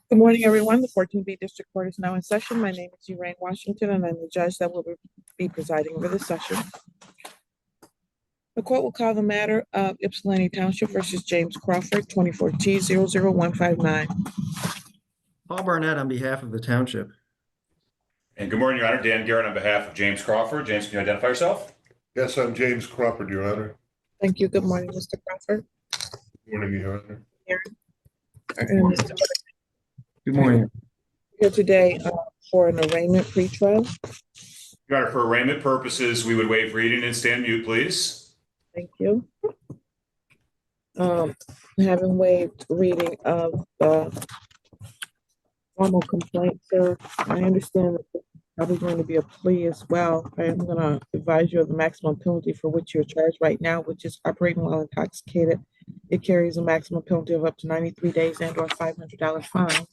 Good morning, everyone. The 14B District Court is now in session. My name is MIWashington, and I'm the judge that will be presiding over the session. The court will call the matter of Ypsilanti Township versus James Crawford, 24T00159. Paul Barnett on behalf of the township. And good morning, Your Honor. Dan Garrett on behalf of James Crawford. James, can you identify yourself? Yes, I'm James Crawford, Your Honor. Thank you. Good morning, Mr. Crawford. Good morning, Your Honor. And Mr. Good morning. Here today for an arraignment pretrial. Your Honor, for arraignment purposes, we would waive reading and stand mute, please. Thank you. Having waived reading of the formal complaint, sir, I understand that there's probably going to be a plea as well. I am going to advise you of the maximum penalty for which you're charged right now, which is operating while intoxicated. It carries a maximum penalty of up to 93 days and or $500 fine.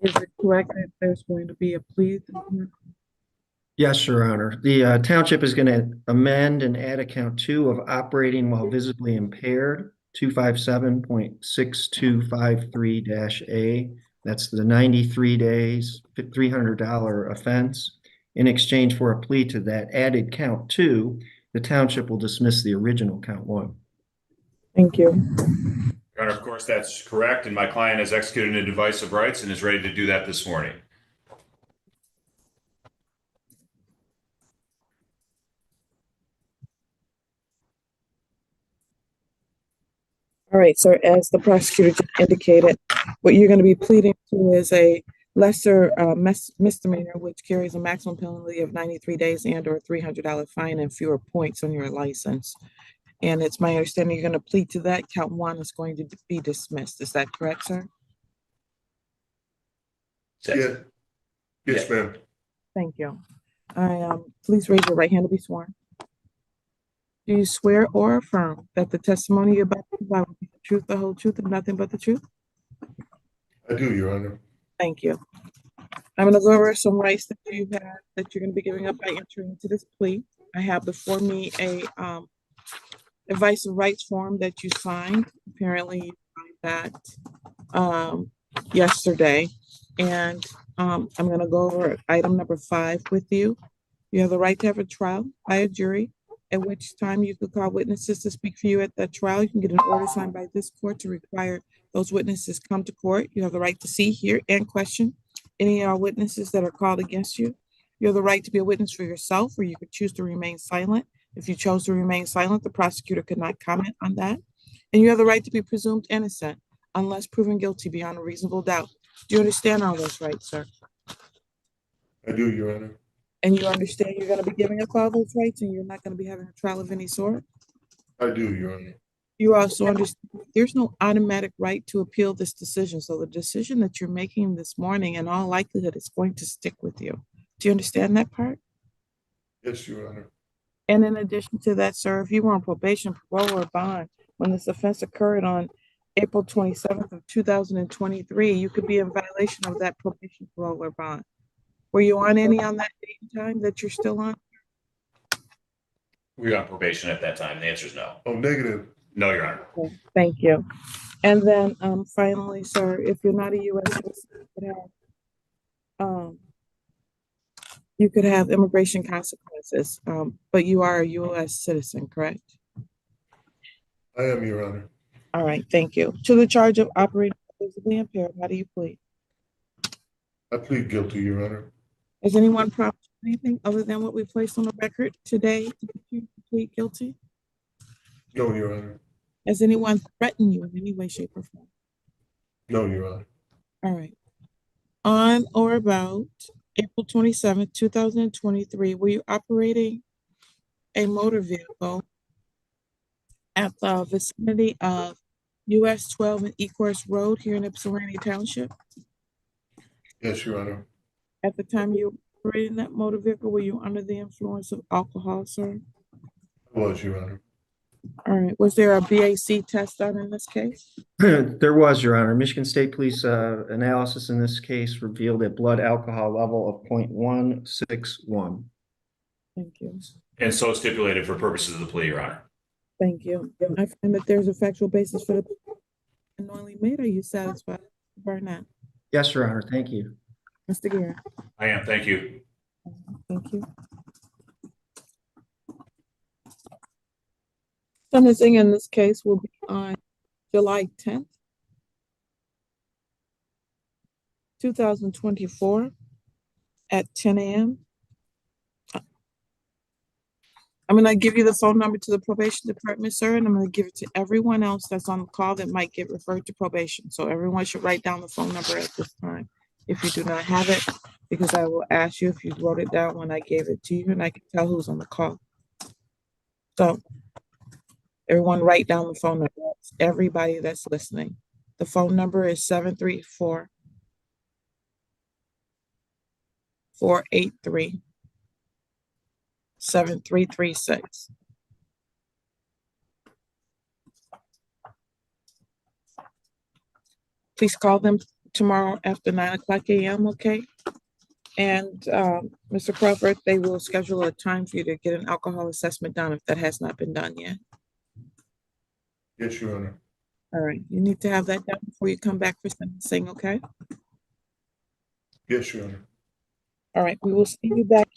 Is it correct that there's going to be a plea? Yes, Your Honor. The township is going to amend and add account 2 of operating while visibly impaired, 257.6253-A. That's the 93 days, $300 offense. In exchange for a plea to that added count 2, the township will dismiss the original count 1. Thank you. Your Honor, of course, that's correct, and my client has executed an advice of rights and is ready to do that this morning. All right, sir, as the prosecutor just indicated, what you're going to be pleading to is a lesser misdemeanor, which carries a maximum penalty of 93 days and or $300 fine and fewer points on your license. And it's my understanding you're going to plead to that. Count 1 is going to be dismissed. Is that correct, sir? Yeah. Yes, ma'am. Thank you. Please raise your right hand to be sworn. Do you swear or affirm that the testimony you're about to provide will be the truth, the whole truth, and nothing but the truth? I do, Your Honor. Thank you. I'm going to go over some rights that you have that you're going to be giving up by entering into this plea. I have before me a advice of rights form that you signed. Apparently, you signed that yesterday, and I'm going to go over item number 5 with you. You have the right to have a trial by a jury, at which time you could call witnesses to speak for you at that trial. You can get an order signed by this court to require those witnesses come to court. You have the right to see, hear, and question any witnesses that are called against you. You have the right to be a witness for yourself, or you could choose to remain silent. If you chose to remain silent, the prosecutor could not comment on that. And you have the right to be presumed innocent unless proven guilty beyond a reasonable doubt. Do you understand all those rights, sir? I do, Your Honor. And you understand you're going to be giving up all those rights and you're not going to be having a trial of any sort? I do, Your Honor. You also understand there's no automatic right to appeal this decision. So the decision that you're making this morning, in all likelihood, is going to stick with you. Do you understand that part? Yes, Your Honor. And in addition to that, sir, if you were on probation, parole, or bond when this offense occurred on April 27th of 2023, you could be in violation of that probation, parole, or bond. Were you on any on that date and time that you're still on? We were on probation at that time. The answer is no. Oh, negative. No, Your Honor. Okay, thank you. And then finally, sir, if you're not a U.S. citizen, you could have immigration consequences, but you are a U.S. citizen, correct? I am, Your Honor. All right, thank you. To the charge of operating visibly impaired, how do you plead? I plead guilty, Your Honor. Has anyone promised anything other than what we placed on the record today to get you to plead guilty? No, Your Honor. Has anyone threatened you in any way, shape, or form? No, Your Honor. All right. On or about April 27th, 2023, were you operating a motor vehicle at the vicinity of US 12 and Ecorse Road here in Ypsilanti Township? Yes, Your Honor. At the time you were operating that motor vehicle, were you under the influence of alcohol, sir? I was, Your Honor. All right. Was there a BAC test done in this case? There was, Your Honor. Michigan State Police analysis in this case revealed a blood alcohol level of 0.161. Thank you. And so stipulated for purposes of the plea, Your Honor. Thank you. I find that there's a factual basis for the unknowingly made. Are you satisfied, Mr. Barnett? Yes, Your Honor, thank you. Mr. Guerra? I am, thank you. Thank you. Sentencing in this case will be on July 10th, 2024 at 10 a.m. I'm going to give you the phone number to the probation department, sir, and I'm going to give it to everyone else that's on the call that might get referred to probation. So everyone should write down the phone number at this time if you do not have it, because I will ask you if you wrote it down when I gave it to you, and I can tell who's on the call. So everyone write down the phone number. That's everybody that's listening. The phone number is 734-483-7336. Please call them tomorrow after 9:00 a.m., okay? And Mr. Crawford, they will schedule a time for you to get an alcohol assessment done if that has not been done yet. Yes, Your Honor. All right, you need to have that done before you come back for sentencing, okay? Yes, Your Honor. All right, we will see you back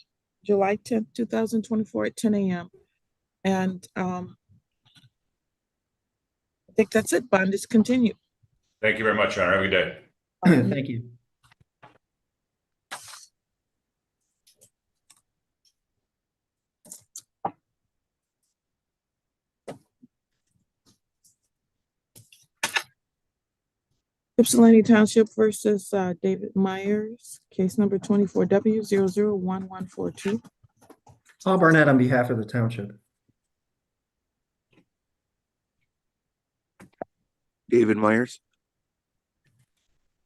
July 10th, 2024 at 10 a.m. And I think that's it. Bond is continued. Thank you very much, Your Honor. Have a good day. Thank you. Ypsilanti Township versus David Myers, case number 24W001142. Paul Barnett on behalf of the township. David Myers.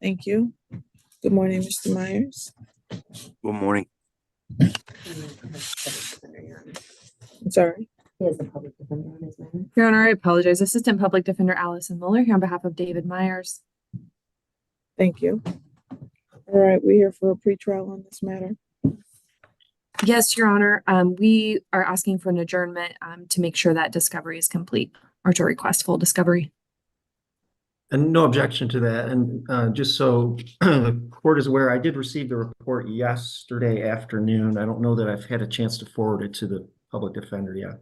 Thank you. Good morning, Mr. Myers. Good morning. I'm sorry. Your Honor, I apologize. Assistant Public Defender Allison Mueller here on behalf of David Myers. Thank you. All right, we're here for a pretrial on this matter. Yes, Your Honor. We are asking for an adjournment to make sure that discovery is complete or to request full discovery. And no objection to that. And just so the court is aware, I did receive the report yesterday afternoon. I don't know that I've had a chance to forward it to the public defender yet.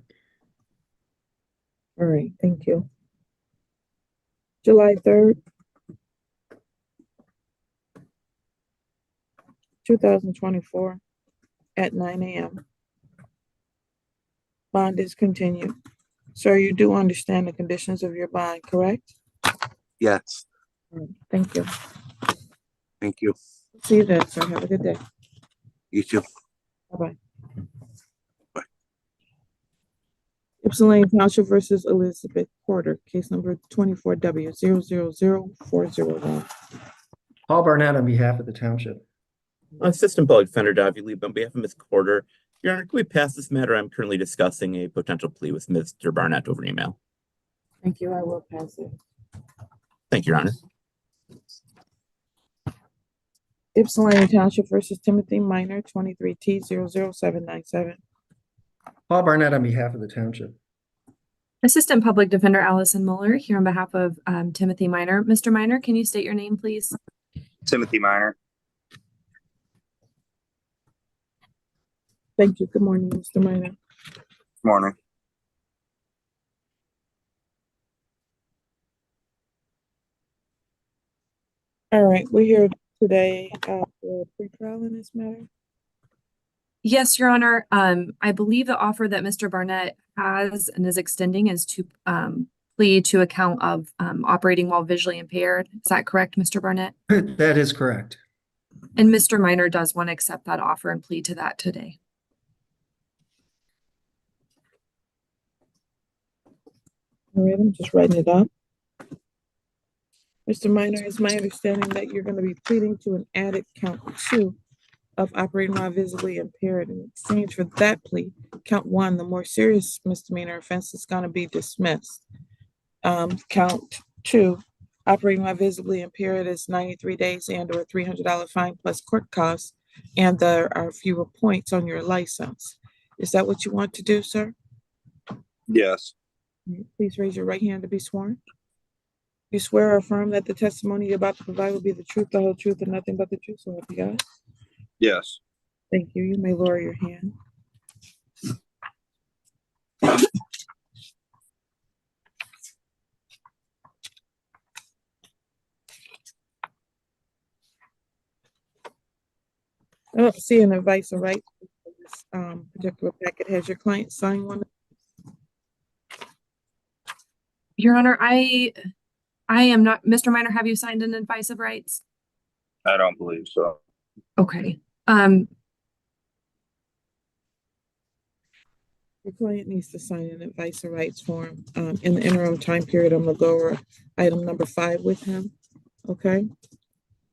All right, thank you. July 3rd, 2024 at 9 a.m. Bond is continued. Sir, you do understand the conditions of your bond, correct? Yes. All right, thank you. Thank you. See you then, sir. Have a good day. You too. Bye-bye. Bye. Ypsilanti Township versus Elizabeth Porter, case number 24W000401. Paul Barnett on behalf of the township. Assistant Public Defender Davy Lieb on behalf of Ms. Porter. Your Honor, can we pass this matter? I'm currently discussing a potential plea with Mr. Barnett over email. Thank you. I will pass it. Thank you, Your Honor. Ypsilanti Township versus Timothy Minor, 23T00797. Paul Barnett on behalf of the township. Assistant Public Defender Allison Mueller here on behalf of Timothy Minor. Mr. Minor, can you state your name, please? Timothy Minor. Thank you. Good morning, Mr. Minor. Morning. All right, we're here today for a pretrial in this matter. Yes, Your Honor. I believe the offer that Mr. Barnett has and is extending is to plead to a count of operating while visually impaired. Is that correct, Mr. Barnett? That is correct. And Mr. Minor does want to accept that offer and plead to that today. All right, I'm just writing it up. Mr. Minor, it's my understanding that you're going to be pleading to an added count 2 of operating while visibly impaired. In exchange for that plea, count 1, the more serious misdemeanor offense, is going to be dismissed. Count 2, operating while visibly impaired, is 93 days and or a $300 fine plus court costs, and there are fewer points on your license. Is that what you want to do, sir? Yes. Please raise your right hand to be sworn. You swear or affirm that the testimony you're about to provide will be the truth, the whole truth, and nothing but the truth, so help you God. Yes. Thank you. You may lower your hand. I don't see an advice or right. This particular packet. Has your client signed one? Your Honor, I am not, Mr. Minor, have you signed an advice of rights? I don't believe so. Okay. Your client needs to sign an advice or rights form. In the interim time period, I'm gonna go over item number 5 with him. Okay?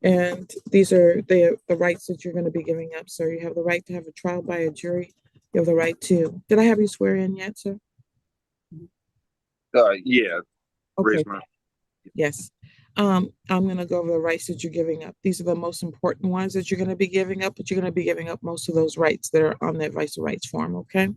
And these are the rights that you're gonna be giving up, sir. You have the right to have a trial by a jury. You have the right to, did I have you swear in yet, sir? Yeah. Okay, Raise my, yes. I'm gonna go over the rights that you're giving up. These are the most important ones that you're gonna be giving up, but you're gonna be giving up most of those rights that are on the advice of rights form, okay?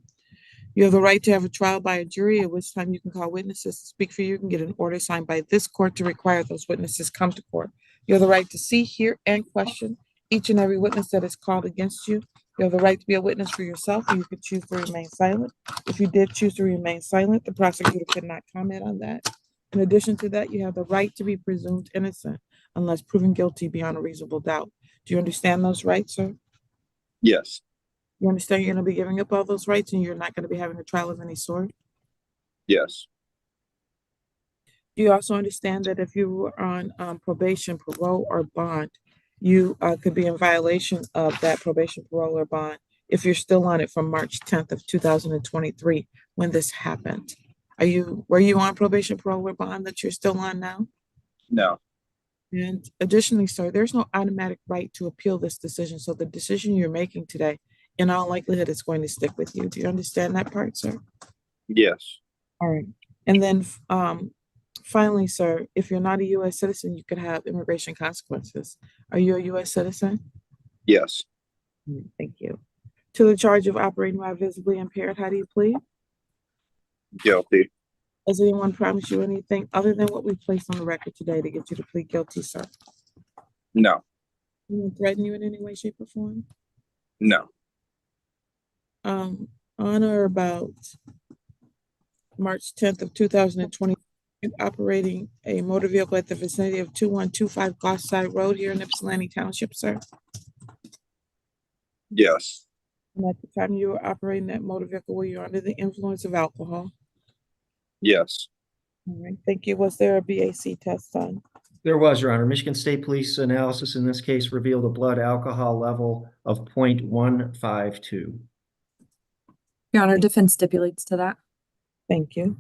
You have the right to have a trial by a jury, at which time you can call witnesses to speak for you. You can get an order signed by this court to require those witnesses come to court. You have the right to see, hear, and question each and every witness that is called against you. You have the right to be a witness for yourself, or you could choose to remain silent. If you did choose to remain silent, the prosecutor could not comment on that. In addition to that, you have the right to be presumed innocent unless proven guilty beyond a reasonable doubt. Do you understand those rights, sir? yes. You understand you're gonna be giving up all those rights and you're not gonna be having a trial of any sort? Yes. Do you also understand that if you were on probation, parole, or bond, you could be in violation of that probation, parole, or bond if you're still on it from March 10th of 2023 when this happened? Were you on probation, parole, or bond that you're still on now? No. And additionally, sir, there's no automatic right to appeal this decision. So the decision you're making today, in all likelihood, is going to stick with you. Do you understand that part, sir? Yes. All right. And then finally, sir, if you're not a U.S. citizen, you could have immigration consequences. Are you a U.S. citizen? Yes. Thank you. To the charge of operating while visibly impaired, how do you plead? Guilty. Has anyone promised you anything other than what we placed on the record today to get you to plead guilty, sir? No. Anyone threaten you in any way, shape, or form? No. On or about March 10th of 2020, operating a motor vehicle at the vicinity of 2125 Gosside Road here in Ypsilanti Township, sir. Yes. And at the time you were operating that motor vehicle, were you under the influence of alcohol? Yes. All right, thank you. Was there a BAC test done? There was, Your Honor. Michigan State Police analysis in this case revealed a blood alcohol level of 0.152. Your Honor, defense stipulates to that. Thank you.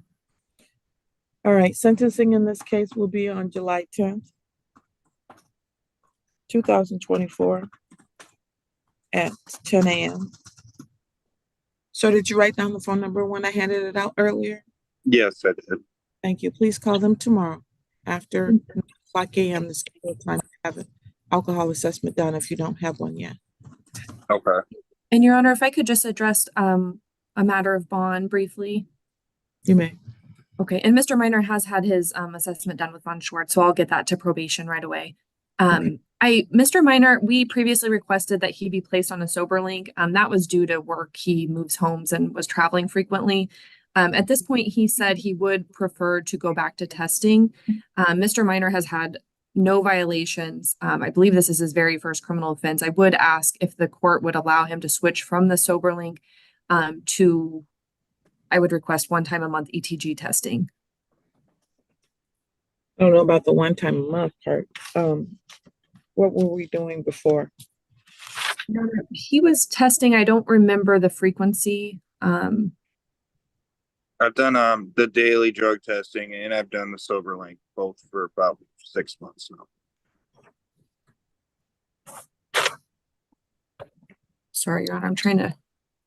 All right, sentencing in this case will be on July 10th, 2024 at 10 a.m. So did you write down the phone number when I handed it out earlier? Yes, I did. Thank you. Please call them tomorrow after 9 o'clock a.m. to schedule time to have an alcohol assessment done if you don't have one yet. Okay. And Your Honor, if I could just address a matter of bond briefly. You may. Okay, and Mr. Minor has had his assessment done with Von Schwartz, so I'll get that to probation right away. Mr. Minor, we previously requested that he be placed on a sober link. That was due to work. He moves homes and was traveling frequently. At this point, he said he would prefer to go back to testing. Mr. Minor has had no violations. I believe this is his very first criminal offense. I would ask if the court would allow him to switch from the sober link to, I would request 1 time a month ETG testing. I don't know about the 1 time a month part. What were we doing before? He was testing. I don't remember the frequency. I've done the daily drug testing and I've done the sober link both for about 6 months now. Sorry, Your Honor, I'm trying to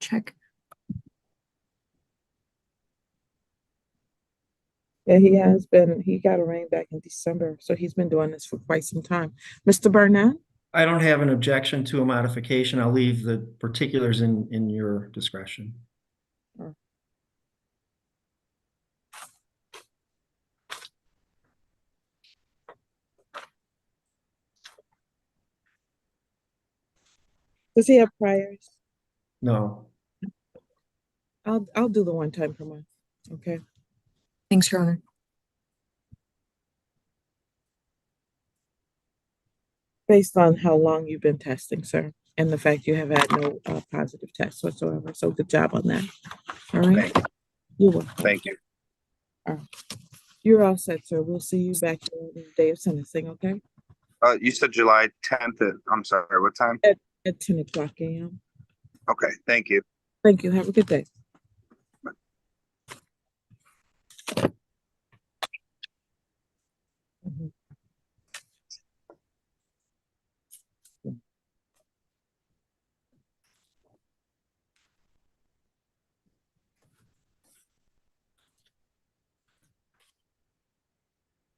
check. Yeah, he got arraigned back in December, so he's been doing this for quite some time. Mr. Burnett? I don't have an objection to a modification. I'll leave the particulars in your discretion. Does he have priors? No. I'll do the one time per month. Okay. Thanks, Your Honor. Based on how long you've been testing, sir, and the fact you have had no positive tests whatsoever. So good job on that. All right. Thank you. You're welcome. Thank you. You're all set, sir. We'll see you back here on the day of sentencing, okay? You said July 10th. I'm sorry, what time? At 10 o'clock a.m. Okay, thank you. Thank you. Have a good day. Mhm.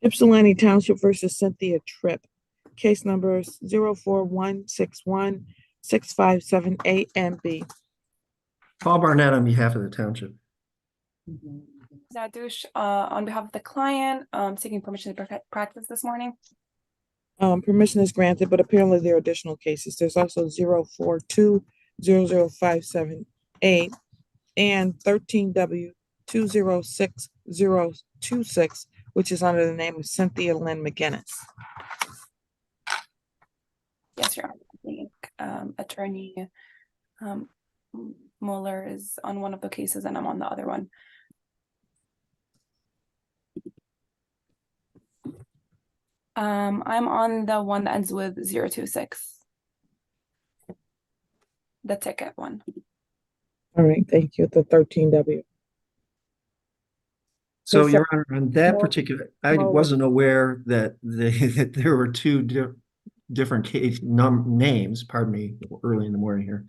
Ypsilanti Township versus Cynthia Tripp. Case numbers 041616578 and B. Paul Barnett on behalf of the township. Zadush, on behalf of the client, seeking permission to practice this morning. Permission is granted, but apparently there are additional cases. There's also 042-00578 and 13W206026, which is under the name of Cynthia Lynn McGinnis. Yes, Your Honor. I think Attorney Mueller is on one of the cases and I'm on the other one. I'm on the one that ends with 026. The ticket one. All right, thank you. The 13W. So, Yes, Your Honor, on that Mo- particular, I Mo- wasn't aware that that there were two different case names, pardon me, early in the morning here.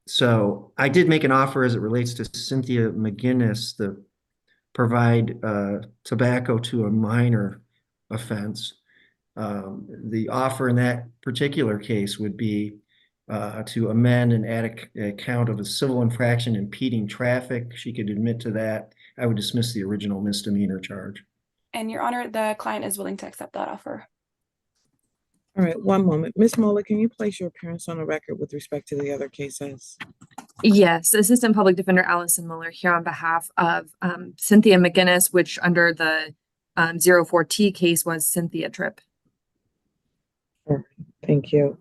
So I did make an offer as it relates to Cynthia McGinnis to provide tobacco to a minor offense. The offer in that particular case would be to amend and add a count of a civil infraction impeding traffic. She could admit to that. I would dismiss the original misdemeanor charge. And Your Honor, the client is willing to accept that offer. All right, one moment. Ms. Mueller, can you place your appearance on the record with respect to the other cases? Yes, Assistant Public Defender Allison Mueller here on behalf of Cynthia McGinnis, which under the 04T case was Cynthia Tripp. All right, thank you.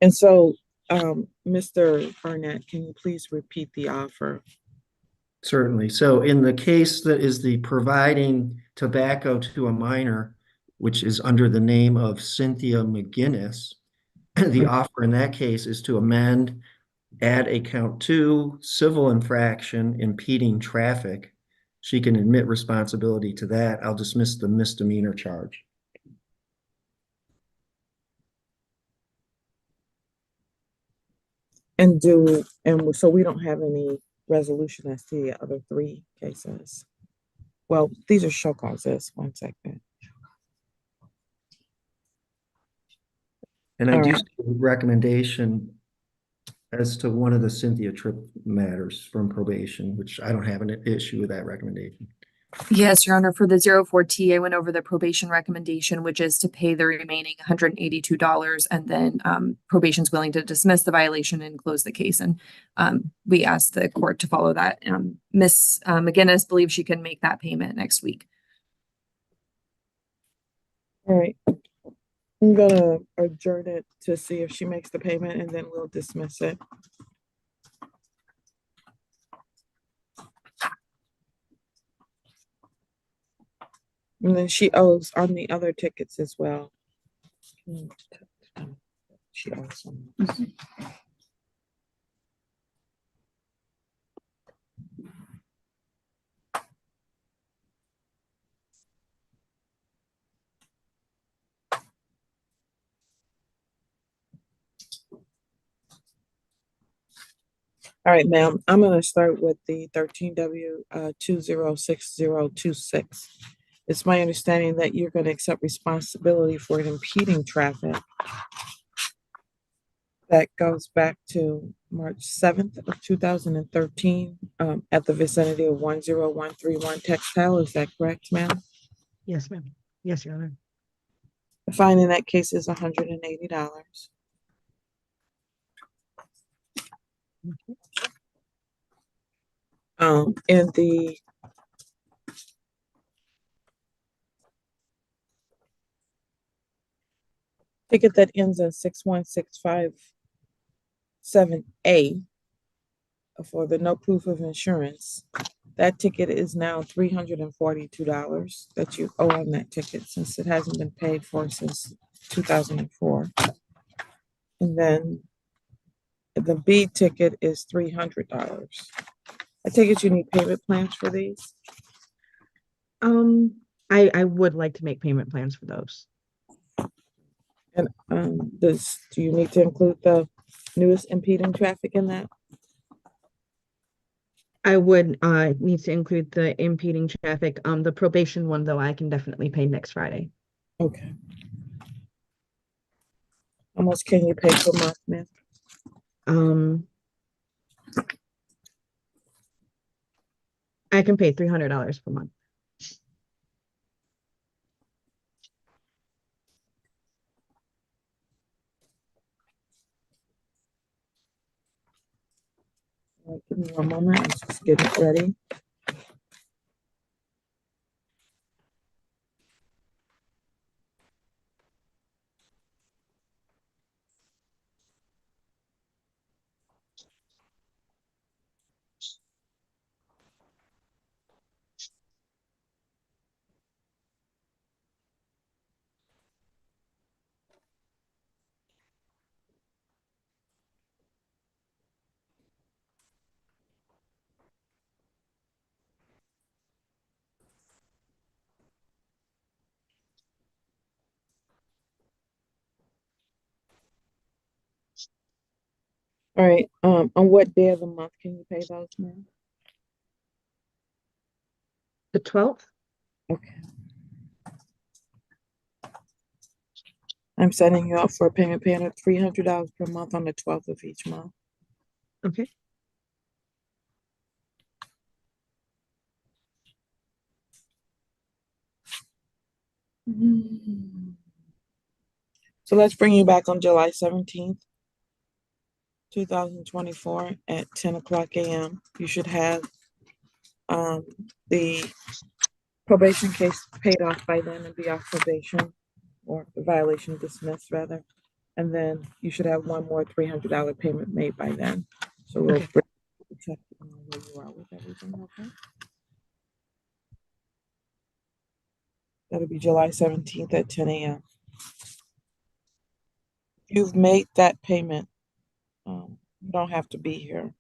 And so, Mr. Barnett, can you please repeat the offer? Certainly. So in the case that is the providing tobacco to a minor, which is under the name of Cynthia McGinnis, the offer in that case is to amend, add a count 2 civil infraction impeding traffic. She can admit responsibility to that. I'll dismiss the misdemeanor charge. And so we don't have any resolution as to the other 3 cases. Well, these are show causes. One second. And I All do right. see a recommendation as to one of the Cynthia Tripp matters from probation, which I don't have an issue with that recommendation. Yes, Your Honor, for the 04T, I went over the probation recommendation, which is to pay the remaining $182, and then probation's willing to dismiss the violation and close the case. And we asked the court to follow that. Ms. McGinnis believes she can make that payment next week. All right. I'm gonna adjourn it to see if she makes the payment and then we'll dismiss it. And then she owes on the other tickets as well. She owes on those. All right, ma'am, I'm gonna start with the 13W 206026. It's my understanding that you're gonna accept responsibility for an impeding traffic that goes back to March 7th of 2013 at the vicinity of 10131 Textile. Is that correct, ma'am? Yes, ma'am. Yes, Your Honor. The fine in that case is $180. And the ticket that ends in 61657A for the no proof of insurance, that ticket is now $342 that you owe on that ticket since it hasn't been paid for since 2004. And then the B ticket is $300. I take it you need payment plans for these? I would like to make payment plans for those. And do you need to include the newest impeding traffic in that? I would need to include the impeding traffic. The probation one, though, I can definitely pay next Friday. Okay. How much can you pay per month, ma'am? I can pay $300 per month. All right, give me one moment. I'm just getting it ready. All right, on what day of the month can you pay those, ma'am? The 12th? Okay. I'm setting you up for a payment plan of $300 per month on the 12th of each month. Okay. So let's bring you back on July 17th, 2024 at 10 o'clock a.m. You should have the probation case paid off by then and be off probation, or the violation dismissed rather. And then you should have one more $300 payment made by then. So we'll Okay. check on where you are with everything, okay? That'll be July 17th at 10 a.m. You've made that payment. You don't have to be here.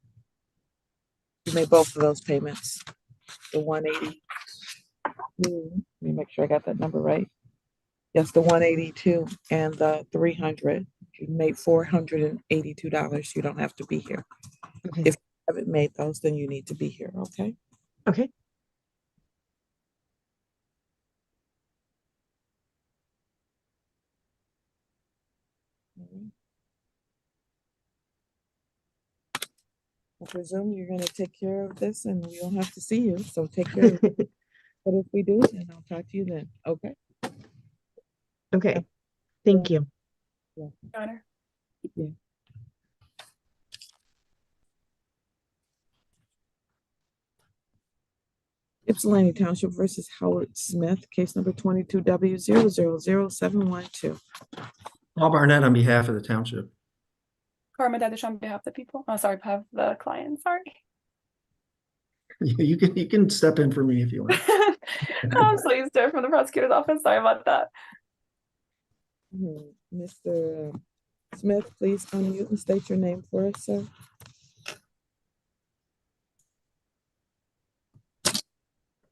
You made both of those payments. The 180. Let me make sure I got that number right. Yes, the 182 and the 300. You made $482. You don't have to be here. Okay. If you haven't made those, then you need to be here, okay? Okay. I presume you're gonna take care of this and we don't have to see you, so take care of it. But if we do, then I'll talk to you then, okay? Okay. Thank you. Your Honor. Ypsilanti Township versus Howard Smith, case number 22W000712. Paul Barnett on behalf of the township. Carmen Dedish on behalf of the people. Oh, sorry, behalf of the client. Sorry. You can step in for me if you want. I'm so used to it from the prosecutor's office. Sorry about that. Mr. Smith, please unmute and state your name for us, sir.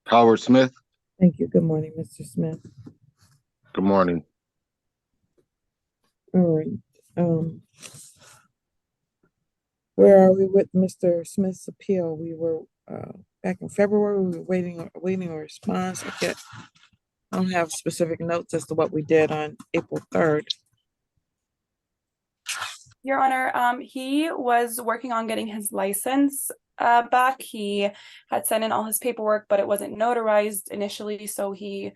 Howard Smith, Thank you. Good morning, Mr. Smith. good morning. All right. Where are we with Mr. Smith's appeal? We were back in February. We were waiting a response. I don't have specific notes as to what we did on April 3rd. Your Honor, he was working on getting his license back. He had sent in all his paperwork, but it wasn't notarized initially. So the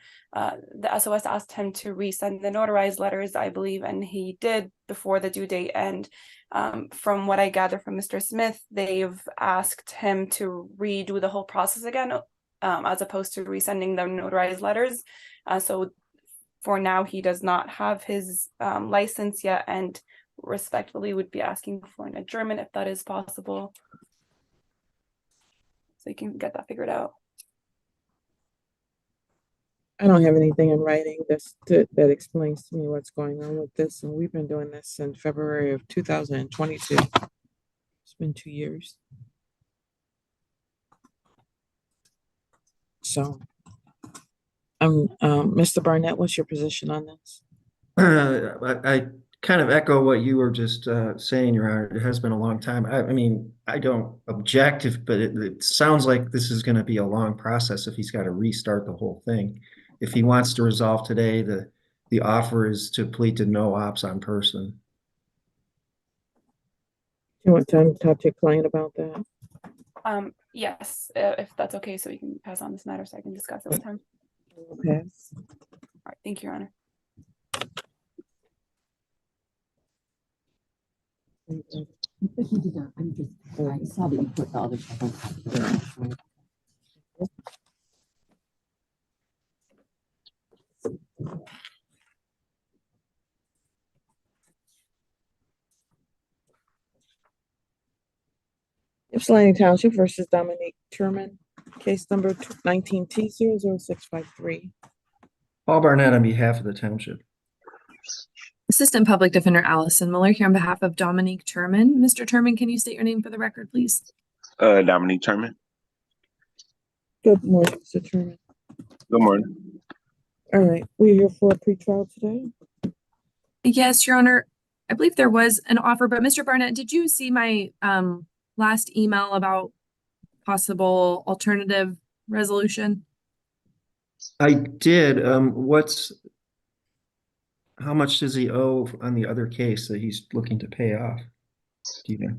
SOS asked him to resend the notarized letters, I believe, and he did before the due date. And from what I gather from Mr. Smith, they've asked him to redo the whole process again, as opposed to resending the notarized letters. So for now, he does not have his license yet, and respectfully would be asking for an adjournment if that is possible, so you can get that figured out. I don't have anything in writing that explains to me what's going on with this, and we've been doing this since February of 2022. It's been 2 years. So, Mr. Barnett, what's your position on this? I kind of echo what you were just saying, Your Honor. It has been a long time. I mean, I don't object, but it sounds like this is going to be a long process if he's got to restart the whole thing. If he wants to resolve today, the offer is to plead to no ops on person. You want time to talk to your client about that? Yes, if that's okay, so we can pass on this matter so I can discuss it with him. Okay. All right, thank you, Your Honor. I saw that you put the other stuff on. Ypsilanti Township versus Dominique Turman, case number 19T00653. Paul Barnett on behalf of the township. Assistant Public Defender Allison Miller here on behalf of Dominique Turman. Mr. Turman, can you state your name for the record, please? Dominique Turman. Good morning, Mr. Turman. Good morning. All right, we're here for a pretrial today. Yes, Your Honor. I believe there was an offer, but Mr. Barnett, did you see my last email about possible alternative resolution? I did. How much does he owe on the other case that he's looking to pay off? Do you know?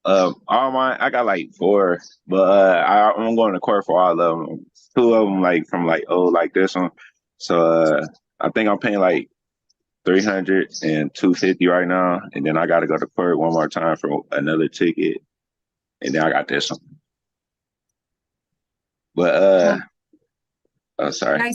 I got like 4, but I'm going to court for all of them. 2 of them like this one. So I think I'm paying like $300 and $250 right now, and then I got to go to court one more time for another ticket, and then I got this one. But sorry.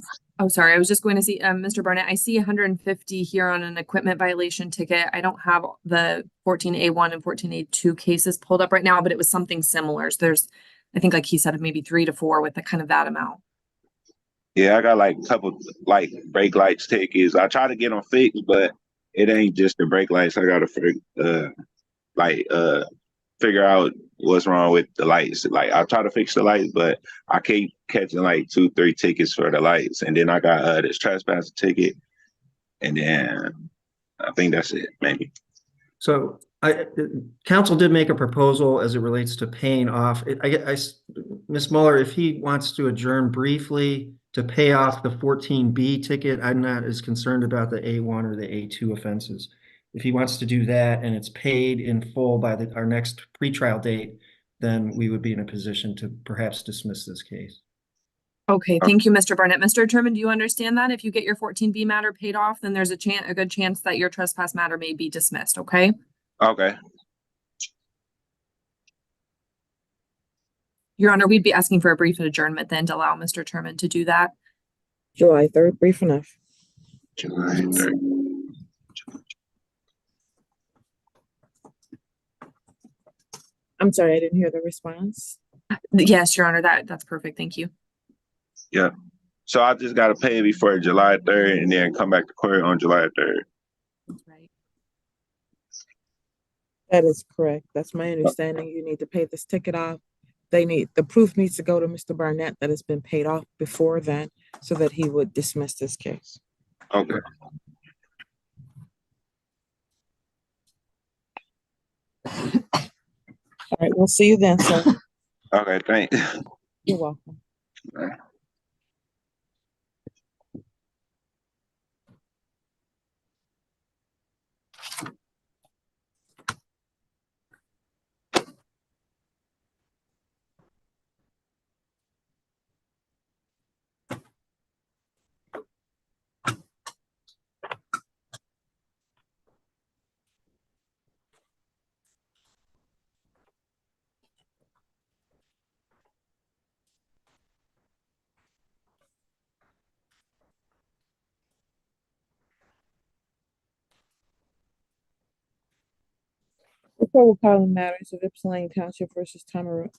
Sorry. I was just going to see, Mr. Barnett, I see 150 here on an equipment violation ticket. I don't have the 14A1 and 14A2 cases pulled up right now, but it was something similar. So there's, I think, like he said, maybe 3 to 4 with the kind of that amount. Yeah, I got like a couple like brake lights tickets. I try to get them fixed, but it ain't just the brake lights. I gotta figure out what's wrong with the lights. Like I try to fix the lights, but I keep catching like 2, 3 tickets for the lights. And then I got this trespass ticket. And then I think that's it, maybe. So council did make a proposal as it relates to paying off. Ms. Muller, if he wants to adjourn briefly to pay off the 14B ticket, I'm not as concerned about the A1 or the A2 offenses. If he wants to do that and it's paid in full by our next pretrial date, then we would be in a position to perhaps dismiss this case. Okay, thank you, Mr. Barnett. Mr. Turman, do you understand that? If you get your 14B matter paid off, then there's a good chance that your trespass matter may be dismissed, okay? Okay. Your Honor, we'd be asking for a brief adjournment then to allow Mr. Turman to do that. July 3rd, brief enough. July 3rd. I'm sorry, I didn't hear the response. Yes, Your Honor, that's perfect. Thank you. Yeah. So I just got to pay before July 3rd and then come back to court on July 3rd. That's right. That is correct. That's my understanding. You need to pay this ticket off. The proof needs to go to Mr. Barnett that it's been paid off before then so that he would dismiss this case. Okay. All right, we'll see you then, sir. Okay, thanks. You're welcome. Bye. Before we'll call the matters of Ypsilanti Township versus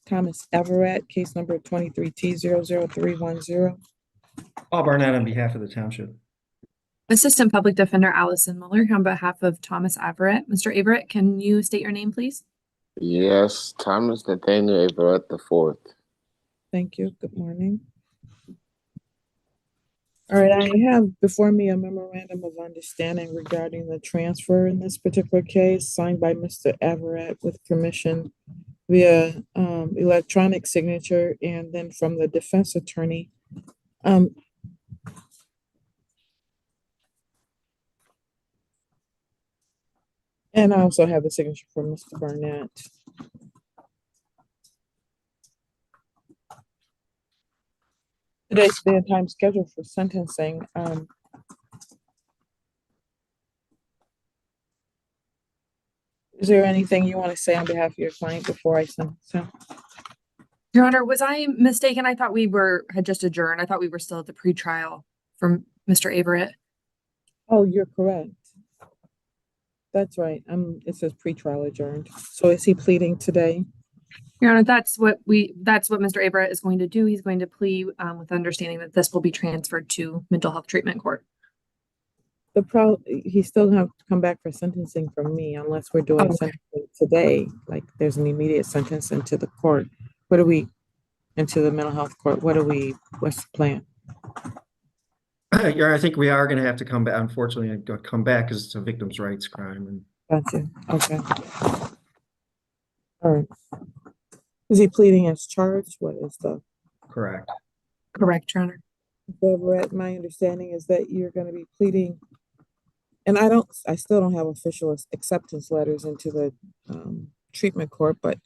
Thomas Everett, case number 23T00310. Paul Barnett on behalf of the township. Assistant Public Defender Allison Mueller on behalf of Thomas Everett. Mr. Everett, can you state your name, please? Yes, Thomas Nathaniel Everett the fourth. Thank you. Good morning. All right, I have before me a memorandum of understanding regarding the transfer in this particular case signed by Mr. Everett with permission via electronic signature and then from the defense attorney. And I also have the signature from Mr. Barnett. Today's day and time scheduled for sentencing. Is there anything you want to say on behalf of your client before I sentence him? Your Honor, was I mistaken? I thought we had just adjourned. I thought we were still at the pretrial from Mr. Everett. Oh, you're correct. That's right. It says pretrial adjourned. So is he pleading today? Your Honor, that's what Mr. Everett is going to do. He's going to plea with understanding that this will be transferred to mental health treatment court. He still have to come back for sentencing from me unless we're doing sentencing today. Like there's an immediate sentence into the court. Into the mental health court? What's the plan? Yeah, I think we are going to have to come back. Unfortunately, come back because it's a victim's rights crime. And Gotcha. Okay. All right. Is he pleading as charged? What is the correct? Correct, Your Honor. Everett, my understanding is that you're going to be pleading, and I still don't have official acceptance letters into the treatment court, but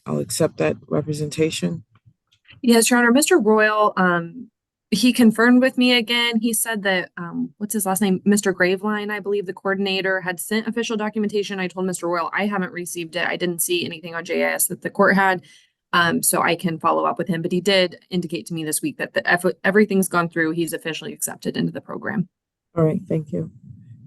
I'll accept that representation. Yes, Your Honor. Mr. Royal, he confirmed with me again. He said that, what's his last name? Mr. Graveline, I believe the coordinator had sent official documentation. I told Mr. Royal I haven't received it. I didn't see anything on JIS that the court had. So I can follow up with him, but he did indicate to me this week that everything's gone through. He's officially accepted into the program. All right. Thank you.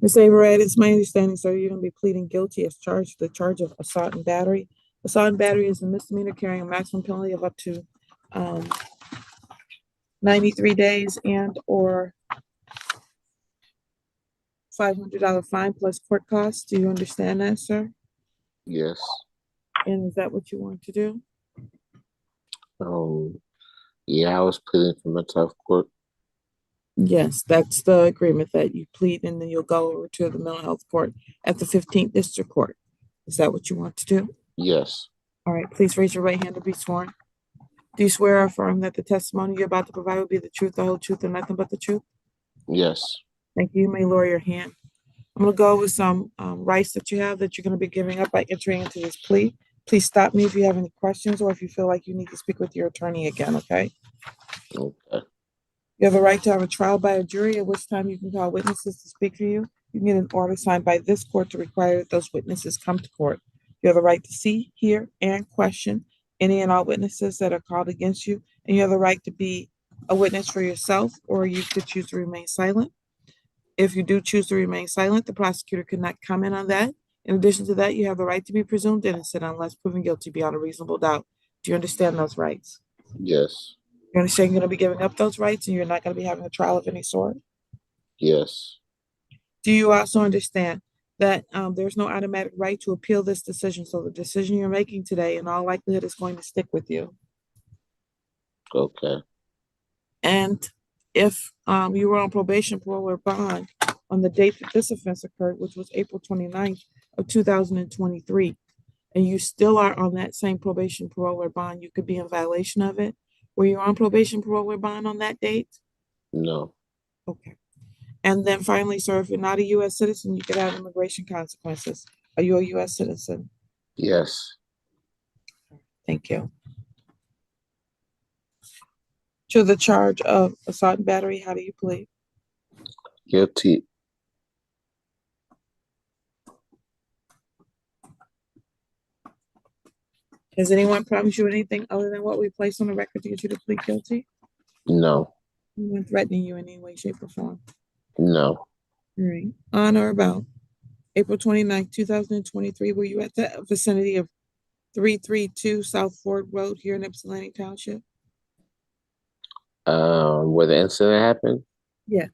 Ms. Everett, it's my understanding, sir, you're going to be pleading guilty as charged the charge of assault and battery. Assault and battery is a misdemeanor carrying a maximum penalty of up to 93 days and or $500 fine plus court costs. Do you understand that, sir? Yes. And is that what you want to do? Yeah, I was pleading for mental health court. Yes, that's the agreement that you plead and then you'll go over to the mental health court at the 15th District Court. Is that what you want to do? Yes. All right, please raise your right hand to be sworn. Do you swear or affirm that the testimony you're about to provide will be the truth, the whole truth, and nothing but the truth? Yes. Thank you. You may lower your hand. I'm going to go with some rights that you have that you're going to be giving up by entering into this plea. Please stop me if you have any questions or if you feel like you need to speak with your attorney again, okay? Okay. You have a right to have a trial by a jury, at which time you can call witnesses to speak for you. You can get an order signed by this court to require that those witnesses come to court. You have a right to see, hear, and question any and all witnesses that are called against you, and you have the right to be a witness for yourself, or you could choose to remain silent. If you do choose to remain silent, the prosecutor could not comment on that. In addition to that, you have the right to be presumed innocent unless proven guilty beyond a reasonable doubt. Do you understand those rights? Yes. You understand you're going to be giving up those rights and you're not going to be having a trial of any sort? Yes. Do you also understand that there's no automatic right to appeal this decision? So the decision you're making today, in all likelihood, is going to stick with you. Okay. And if you were on probation, parole, or bond on the date that this offense occurred, which was April 29th of 2023, and you still are on that same probation, parole, or bond, you could be in violation of it. Were you on probation, parole, or bond on that date? No. Okay. And then finally, sir, if you're not a U.S. citizen, you could have immigration consequences. Are you a U.S. citizen? Yes. Thank you. To the charge of assault and battery, how do you plead? Guilty. Has anyone promised you anything other than what we placed on the record to get you to plead guilty? No. Anyone threatening you in any way, shape, or form? No. All right. On or about April 29th, 2023. Were you at the vicinity of 332 South Ford Road here in Ypsilanti Township? Where the incident happened? Yes.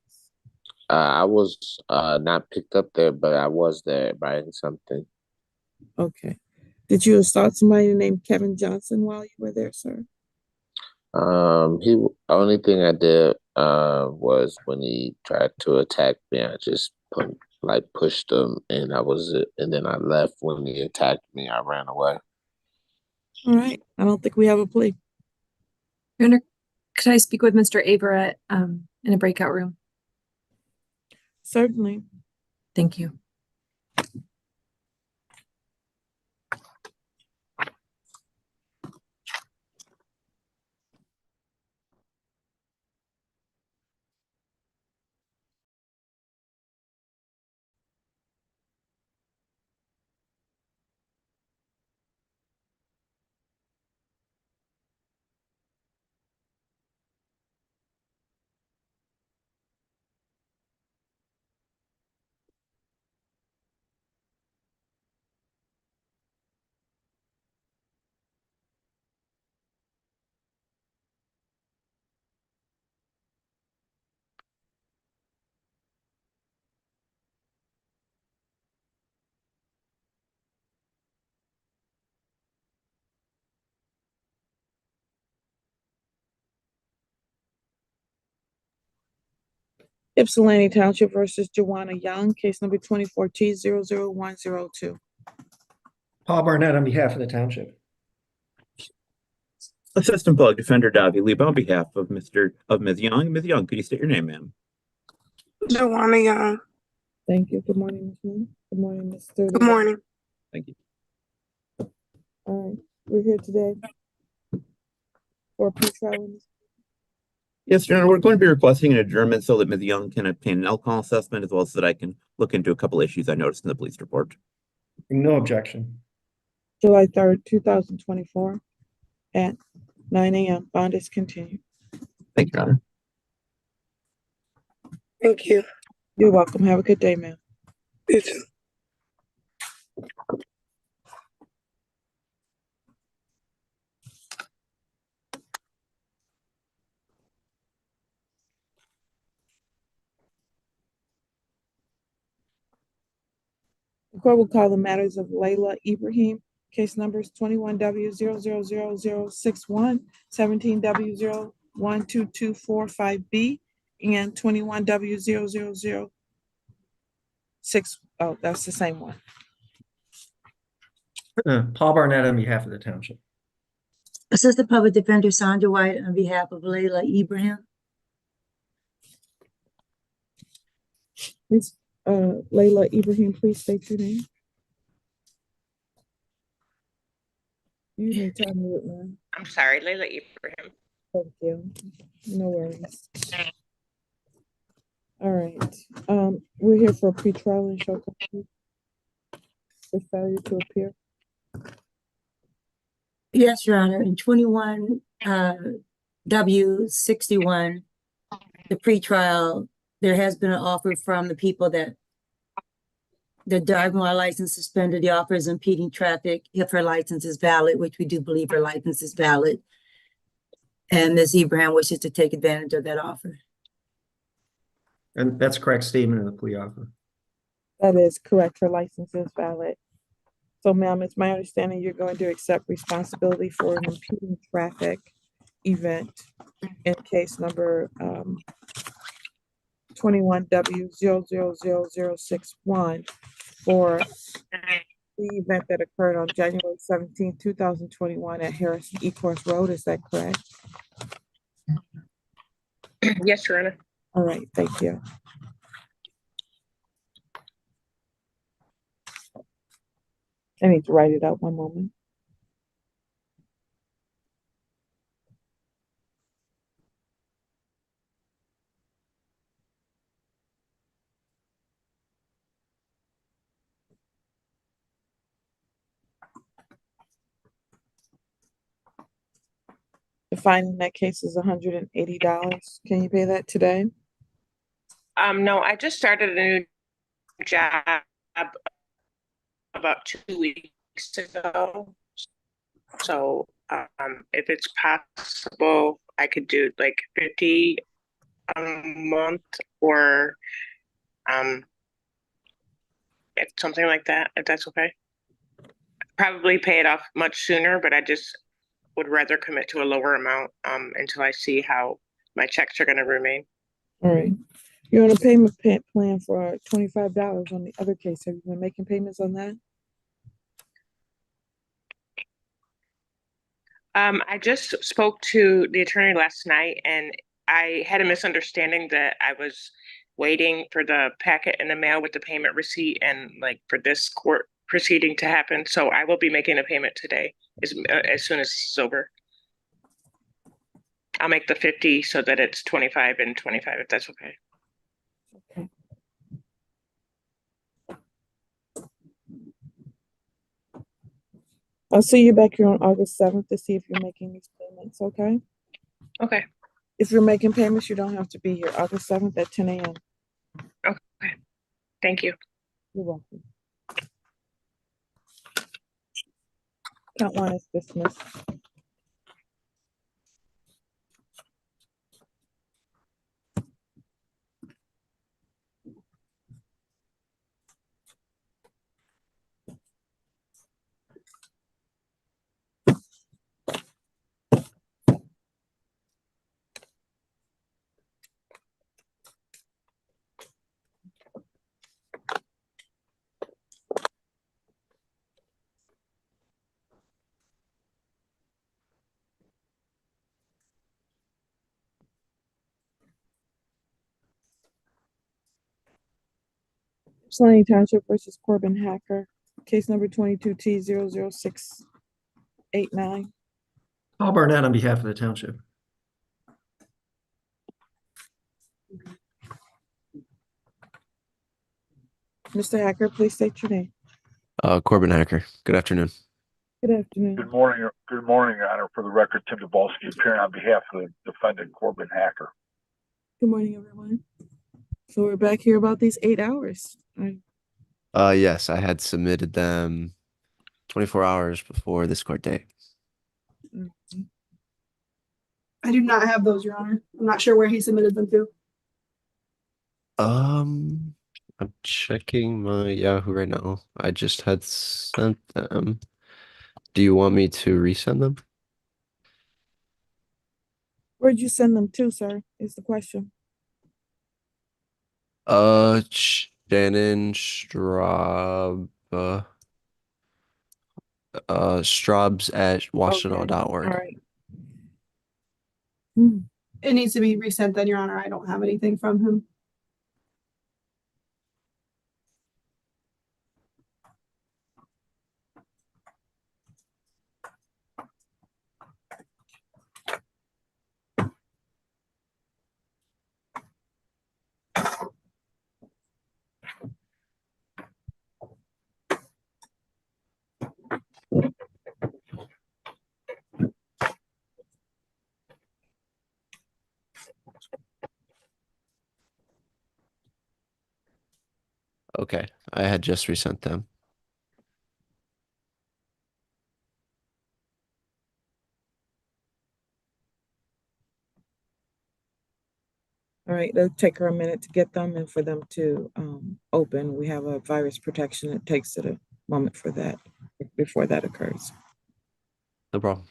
I was not picked up there, but I was there writing something. Okay. Did you assault somebody named Kevin Johnson while you were there, sir? Only thing I did was when he tried to attack me, I just pushed him, and and then I left. When he attacked me, I ran away. All right. I don't think we have a plea. Your Honor, could I speak with Mr. Averett in a breakout room? Certainly. Thank you. Ypsilanti Township versus Joanna Young, case number 24T00102. Paul Barnett on behalf of the township. Assistant Public Defender Davi Lieb on behalf of Ms. Young. Ms. Young, could you state your name, ma'am? Joanna Young. Thank you. Good morning, Ms. Young. Good morning, Mr. Good morning. Thank you. All right. We're here today for a pretrial. Yes, Your Honor, we're going to be requesting an adjournment so that Ms. Young can obtain an alcohol assessment, as well as that I can look into a couple issues I noticed in the police report. No objection. July 3rd, 2024 at 9 a.m. Bond is continued. Thank you, Your Honor. Thank you. You're welcome. Have a good day, ma'am. You too. The court will call the matters of Layla Ibrahim, case numbers 21W000061, 17W012245B, and 21W0006. Oh, that's the same one. Paul Barnett on behalf of the township. Assistant Public Defender Sandra White on behalf of Layla Ibrahim. Ms. Layla Ibrahim, please state your name. You need to unmute, ma'am. I'm sorry, Layla Ibrahim. Thank you. No worries. All right. We're here for a pretrial and show cause for failure to appear. Yes, Your Honor. In 21 W61, the pretrial, there has been an offer from the people that the driving while license suspended. The offer is impeding traffic if her license is valid, which we do believe her license is valid. And Ms. Ibrahim wishes to take advantage of that offer. And that's a correct statement of the plea offer. That is correct. Her license is valid. So, ma'am, it's my understanding you're going to accept responsibility for an impeding traffic event in case number 21W000061 for the event that occurred on January 17, 2021 at Harrison Ecorse Road. Is that correct? Yes, Your Honor. All right, thank you. I need to write it out one moment. The fine in that case is $180. Can you pay that today? No, I just started a new job about 2 weeks ago. So if it's possible, I could do like 50 a month or it's something like that, if that's okay. Probably pay it off much sooner, but I just would rather commit to a lower amount until I see how my checks are going to remain. All right. You're on a payment plan for $25 on the other case. Have you been making payments on that? I just spoke to the attorney last night and I had a misunderstanding that I was waiting for the packet in the mail with the payment receipt and like for this court proceeding to happen. So I will be making a payment today as soon as it's over. I'll make the 50 so that it's 25 and 25 if that's okay. Okay. I'll see you back here on August 7th to see if you're making these payments, okay? Okay. If you're making payments, you don't have to be here. August 7th at 10 a.m. Okay. Thank you. You're welcome. Count one is dismissed. Slaney Township versus Corbin Hacker, case number 22T00689. Paul Barnett on behalf of the township. Mr. Hacker, please state your name. Corbin Hacker. Good afternoon. Good afternoon. Good morning, Your Honor. For the record, Tim Dabalski appearing on behalf of the defendant, Corbin Hacker. Good morning, everyone. So we're back here about these 8 hours. Yes, I had submitted them 24 hours before this court date. I do not have those, Your Honor. I'm not sure where he submitted them to. I'm checking my Yahoo right now. I just had sent them. Do you want me to resend them? Where'd you send them to, sir? Is the question. Shannon Straub, Straubs at washington.org. All right. It needs to be resent then, Your Honor. I don't have anything from him. Okay, I had just resent them. All right, it'll take her a minute to get them and for them to open. We have a virus protection. It takes it a moment for that, before that occurs. No problem.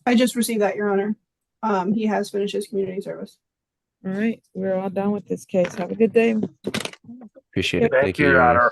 I just received that, Your Honor. He has finished his community service. All right, we're all done with this case. Have a good day. Appreciate it. Thank Thank you, you, Your Your Honor. Honor.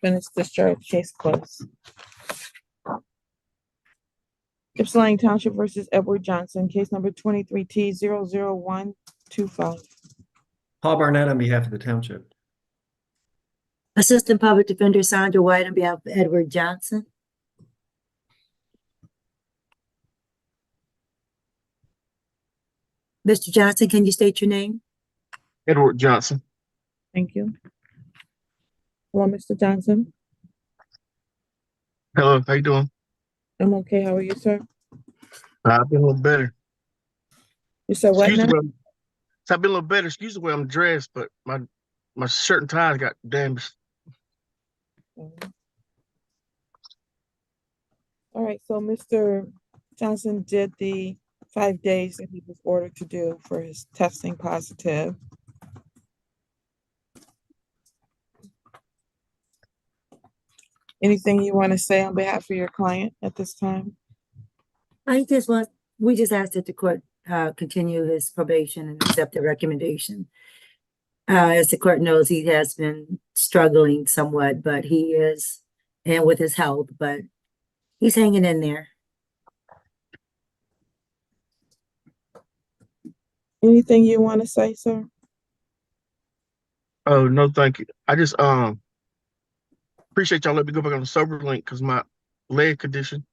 Finish discharge, case closed. Ypsilanti Township versus Edward Johnson, case number 23T00125. Paul Barnett on behalf of the township. Assistant Public Defender Sandra White on behalf of Edward Johnson. Mr. Johnson, can you state your name? Edward Johnson. Thank you. Hello, Mr. Johnson. Hello, how you doing? I'm okay. How are you, sir? I've been a little better. You said what now? I've been a little better. Excuse the way I'm dressed, but my shirt and ties got damaged. All right, so Mr. Johnson did the 5 days that he was ordered to do for his testing positive. Anything you want to say on behalf of your client at this time? We just asked that the court continue his probation and accept the recommendation. As the court knows, he has been struggling somewhat, but he is, and with his health, but he's hanging in there. Anything you want to say, sir? Oh, no, thank you. I just appreciate y'all letting me go back on the sober link because my leg condition.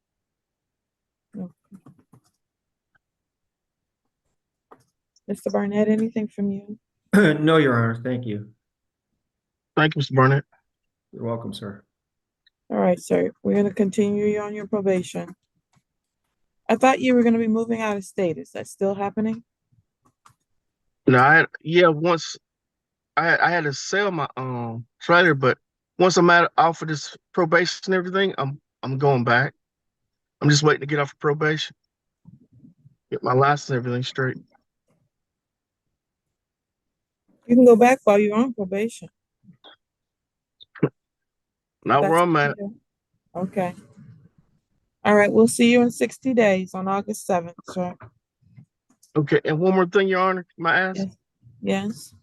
Mr. Barnett, anything from you? No, Your Honor. Thank you. Thank you, Mr. Barnett. You're welcome, sir. All right, sir. We're going to continue you on your probation. I thought you were going to be moving out of state. Is that still happening? No, once I had to sell my trailer, but once I'm off of this probation and everything, I'm going back. I'm just waiting to get off of probation, get my license and everything straight. You can go back while you're on probation. Not where I'm at. Okay. All right, we'll see you in 60 days on August 7th, sir. Okay, and one more thing, Your Honor, may I ask? Yes.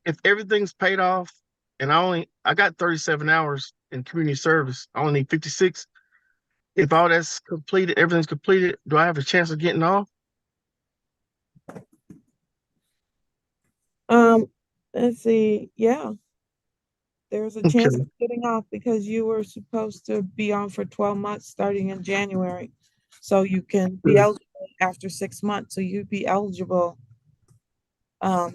If everything's paid off and I got 37 hours in community service, I only need 56. If all that's completed, everything's completed, do I have a chance of getting off? Let's see. Yeah. There's a chance of getting off because you were supposed to be on for 12 months starting in January. So you can be eligible after 6 months. So you'd be eligible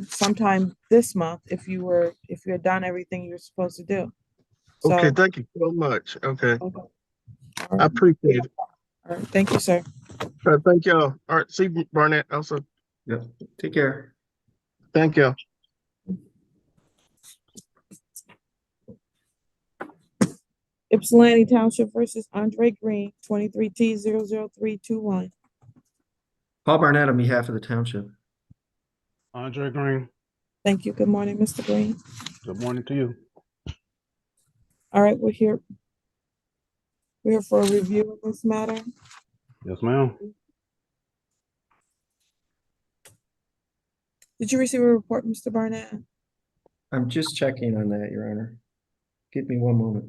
sometime this month if you had done everything you were supposed to do. So, Okay, thank you so much. Okay. Right. I appreciate it. All right, thank you, sir. All right, thank y'all. All right, see you, Barnett, also. Yep. Take care. Thank y'all. Ypsilanti Township versus Andre Green, 23T00321. Paul Barnett on behalf of the township. Andre Green. Thank you. Good morning, Mr. Green. Good morning to you. All right, we're here for a review of this matter. Yes, ma'am. Did you receive a report, Mr. Barnett? I'm just checking on that, Your Honor. Give me one moment.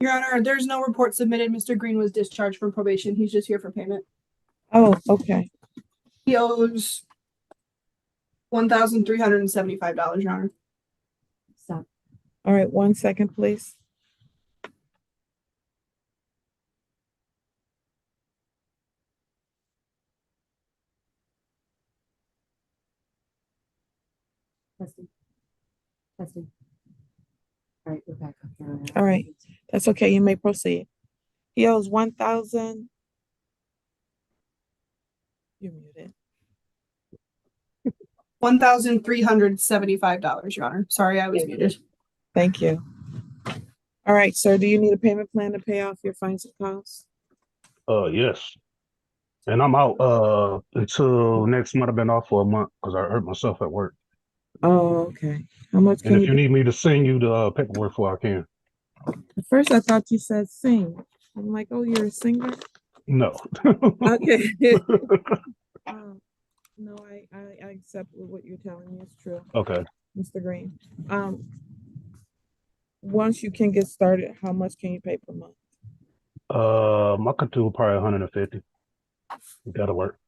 Your Honor, there's no report submitted. Mr. Green was discharged from probation. He's just here for payment. Oh, okay. He owes $1,375, Your Honor. Stop. All right, 1 second, please. Testing. Testing. All right, we're back up here. All right, that's okay. You may proceed. He owes 1,000. You're muted. $1,375, Your Honor. Sorry, I was muted. Thank you. All right, sir, do you need a payment plan to pay off your fines and costs? Yes. And I'm out until next month. I've been off for a month because I hurt myself at work. Oh, okay. How much And can if you need me to send you the paperwork for, I can. At first I thought you said sing. I'm like, oh, you're a singer? No. Okay. No, I accept what you're telling me. It's true. Okay. Mr. Green. Once you can get started, how much can you pay per month? I could do probably 150. That'll work.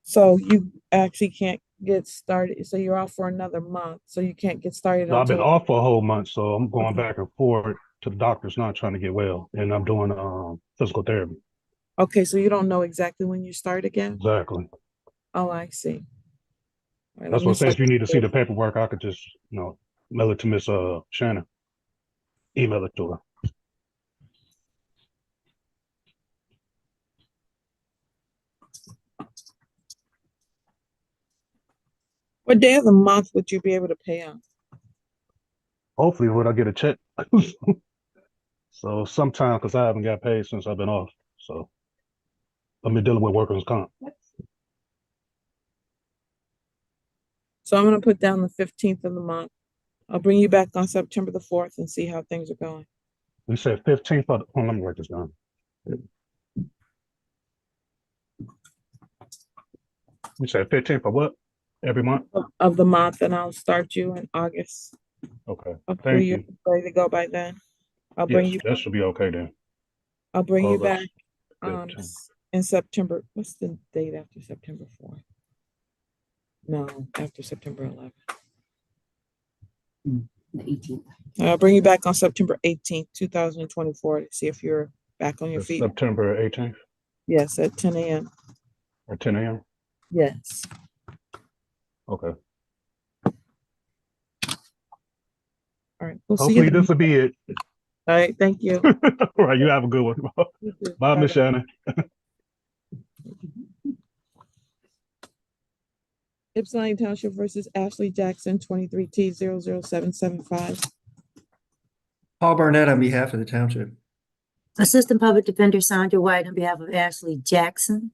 So you actually can't get started. So you're off for another month. So you can't get started No, I've been until off for a whole month, so I'm going back and forth to the doctors now trying to get well. And I'm doing physical therapy. Okay, so you don't know exactly when you start again? Exactly. Oh, I see. All right, That's let what me I say. If you need to see the start- paperwork, I could just, mail it to Miss Shannon. Email it to her. What day of the month would you be able to pay on? Hopefully, when I get a check. So sometime, because I haven't got paid since I've been off. So I've been dealing with workers' comp. So I'm gonna put down the 15th of the month. I'll bring you back on September the 4th and see how things are going. We said 15th. Hold on, let me write this down. We said 15th of what? Every month? Of the month, and I'll start you in August. Okay. Hopefully Thank you're you. ready to go by then. I'll bring Yes, you that should be okay then. I'll bring you back August 15th. in September. What's the date after September 4th? No, after September 11th. The 18th. I'll bring you back on September 18th, 2024 to see if you're back on your It's feet. September 18th Yes, at 10 a.m. or 10 a.m. Yes. Okay. All right. We'll see you Hopefully then. this will be it. All right. Thank you. All right. You have a good one. You too. Bye, Miss Bye-bye. Shannon. Ypsilanti Township versus Ashley Jackson, 23T00775. Paul Barnett on behalf of the township. Assistant Public Defender Sandra White on behalf of Ashley Jackson.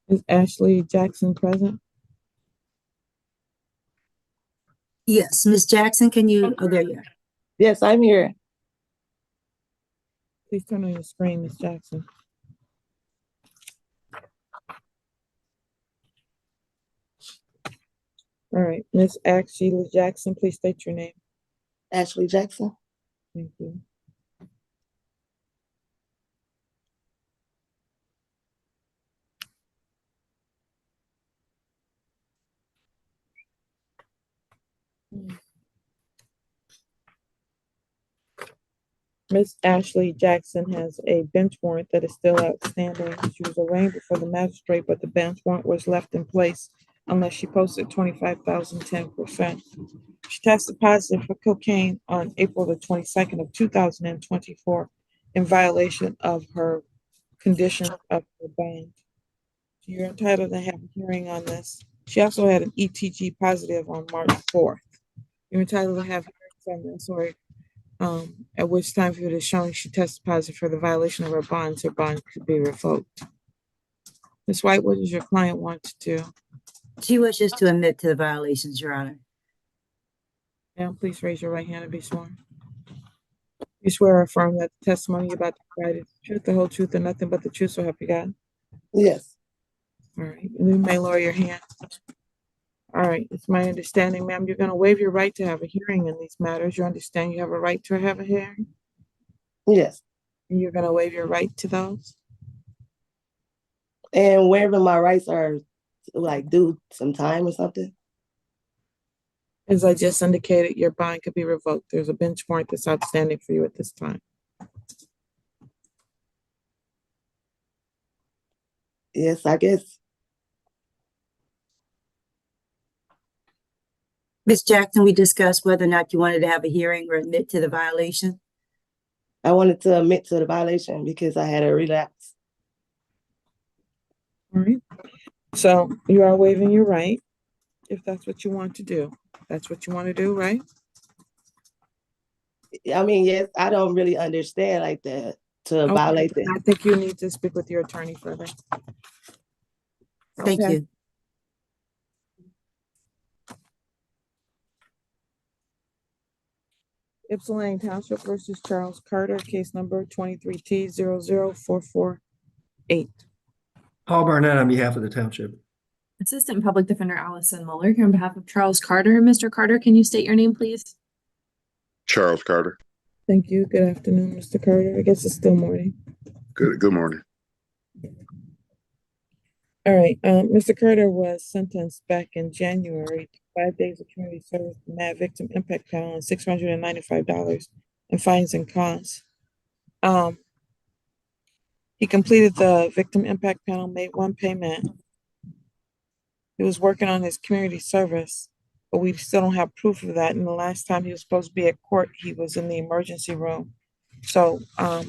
Is Ashley Jackson present? Yes, Miss Jackson, can you, oh, there you are. Yes, I'm here. Please turn on your screen, Miss Jackson. All right, Miss Ashley Jackson, please state your name. Ashley Jackson. Thank you. Miss Ashley Jackson has a bench warrant that is still outstanding. She was arraigned before the magistrate, but the bench warrant was left in place unless she posted 25,000, 10%. She tested positive for cocaine on April the 22nd of 2024 in violation of her condition of her bond. You're entitled to have a hearing on this. She also had an ETG positive on March 4th. You're entitled to have hearings on this, or at which time if it is shown she tested positive for the violation of her bond could be revoked. Ms. White, what does your client want to do? She wishes to admit to the violations, Your Honor. Ma'am, please raise your right hand and be sworn. You swear or affirm that the testimony you're about to provide is the truth, the whole truth, and nothing but the truth, so help you God? Yes. All right, and you may lower your hand. All right, it's my understanding, ma'am, you're gonna waive your right to have a hearing in these matters. You understand you have a right to have a hearing? Yes. And you're gonna waive your right to those? And wherever my rights are, like, due some time or something. As I just indicated, your bond could be revoked. There's a bench warrant that's outstanding for you at this time. Yes, I guess. Ms. Jackson, we discussed whether or not you wanted to have a hearing or admit to the violation. I wanted to admit to the violation because I had a relapse. All right. So you are waiving your right, if that's what you want to do. That's what you want to do, right? I mean, yes, I don't really understand like that to Okay. violate I that. think you need to speak with your attorney further. Thank Okay. you. Ypsilanti Township versus Charles Carter, case number 23T00448. Paul Barnett on behalf of the township. Assistant Public Defender Allison Muller here on behalf of Charles Carter. Mr. Carter, can you state your name, please? Charles Carter. Thank you. Good afternoon, Mr. Carter. I guess it's still morning. Good morning. All right. Mr. Carter was sentenced back in January to 5 days of community service from that victim impact panel and $695 in fines and costs. He completed the victim impact panel, made one payment. He was working on his community service, but we still don't have proof of that. And the last time he was supposed to be at court, he was in the emergency room. So I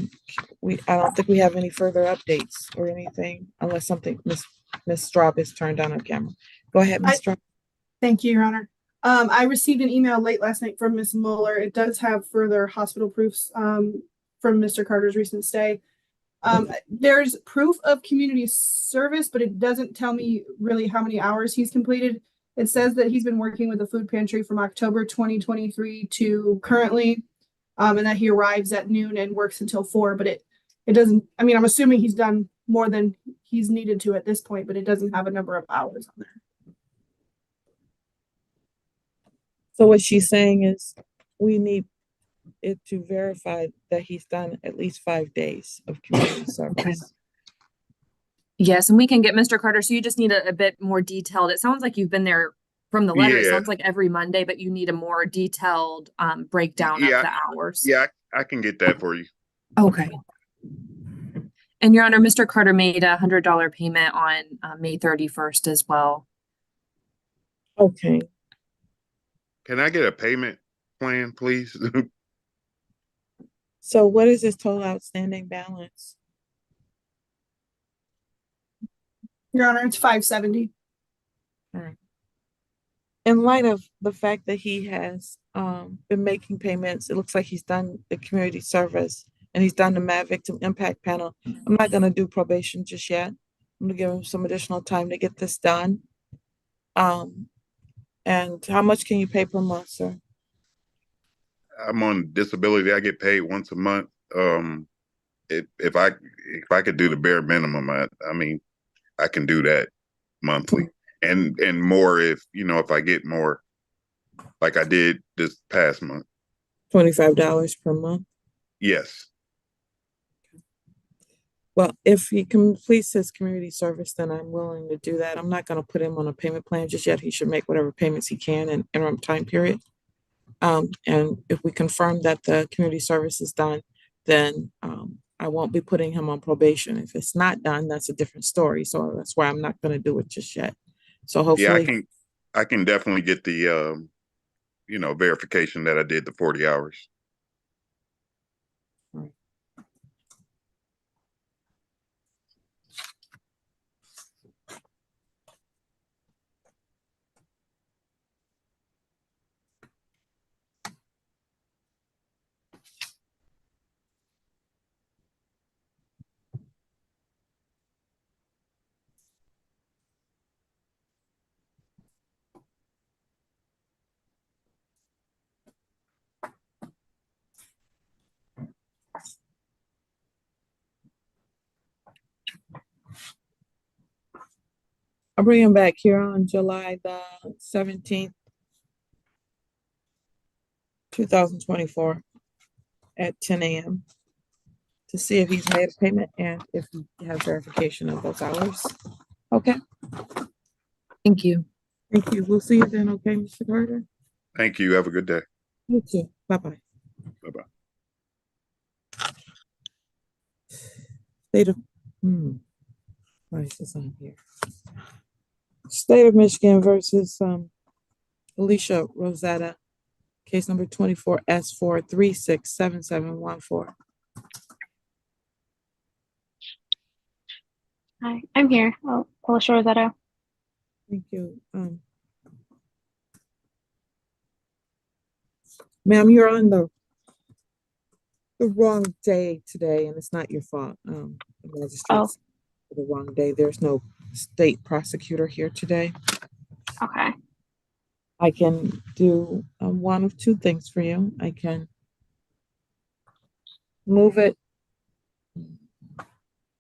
don't think we have any further updates or anything unless something Miss Straub is turned on camera. Go ahead, Miss Straub. Thank you, Your Honor. I received an email late last night from Ms. Muller. It does have further hospital proofs from Mr. Carter's recent stay. There's proof of community service, but it doesn't tell me really how many hours he's completed. It says that he's been working with the food pantry from October 2023 to currently, and that he arrives at noon and works until 4, but it doesn't, I mean, I'm assuming he's done more than he's needed to at this point, but it doesn't have a number of hours on there. So what she's saying is we need it to verify that he's done at least 5 days of community service. Yes, and we can get Mr. Carter. So you just need a bit more detailed. It sounds like you've been there from the letter. It Yeah. sounds like every Monday, but you need a more detailed breakdown of the hours. Yeah, I can get that for you. Okay. And Your Honor, Mr. Carter made a $100 payment on May 31st as well. Okay. Can I get a payment plan, please? So what is his total outstanding balance? Your Honor, it's 570. All right. In light of the fact that he has been making payments, it looks like he's done the community service and he's done the MAD victim impact panel. I'm not going to do probation just yet. I'm going to give him some additional time to get this done. And how much can you pay per month, sir? I'm on disability. I get paid once a month. If I could do the bare minimum, I mean, I can do that monthly and more if I get more, like I did this past month. $25 per month. Yes. Well, if he completes his community service, then I'm willing to do that. I'm not going to put him on a payment plan just yet. He should make whatever payments he can in interim time period. And if we confirm that the community service is done, then I won't be putting him on probation. If it's not done, that's a different story. So that's why I'm not going to do it just yet. So hopefully, Yeah, I can definitely get the verification that I did the 40 hours. I'll bring him back here on July the 17th, 2024 at 10 a.m. to see if he's made a payment and if he has verification of those hours. Okay. Thank you. Thank you. We'll see you then. Okay, Mr. Carter. Thank you. Have a good day. You too. Bye-bye. Bye-bye. State of, why is this on here? State of Michigan versus Alicia Rosetta, case number 24S4367714. Hi, I'm here. Oh, Alicia Rossetto. Thank you. Ma'am, you're on the wrong day today, and it's not your fault. The magistrate's the wrong day. There's no state prosecutor here today. Okay. I can do one of two things for you. I can move it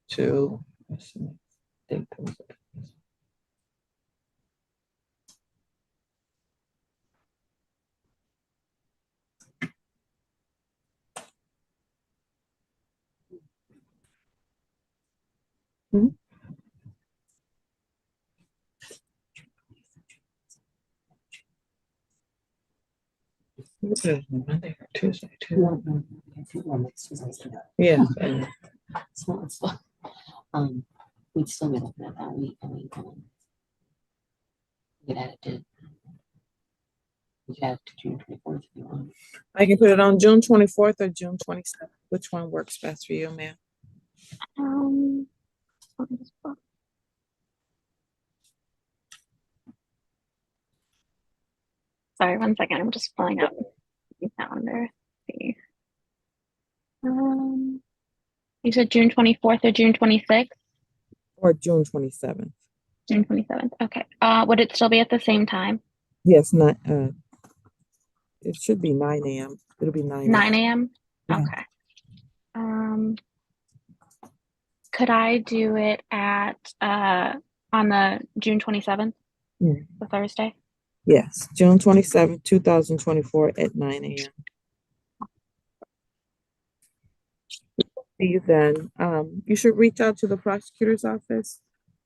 to, what's the next date that was it? What's it, Monday or Tuesday? No, next Tuesday. Yeah. So it's we'd still be looking at that week. I mean, we could add it to. We could add it to June 24th if you want. I can put it on June 24th or June 27th. Which one works best for you, ma'am? Let me just look. Sorry, 1 second. I'm just pulling up the calendar. Let's see. You said June 24th or June 26th? Or June 27th. June 27th. Okay. Would it still be at the same time? Yes, not it should be 9 a.m. It'll be 9 a.m. Yeah. Okay. Could I do it at on the June 27th, Yeah. the Thursday? Yes, June 27th, 2024 at 9 a.m. See you then. You should reach out to the prosecutor's office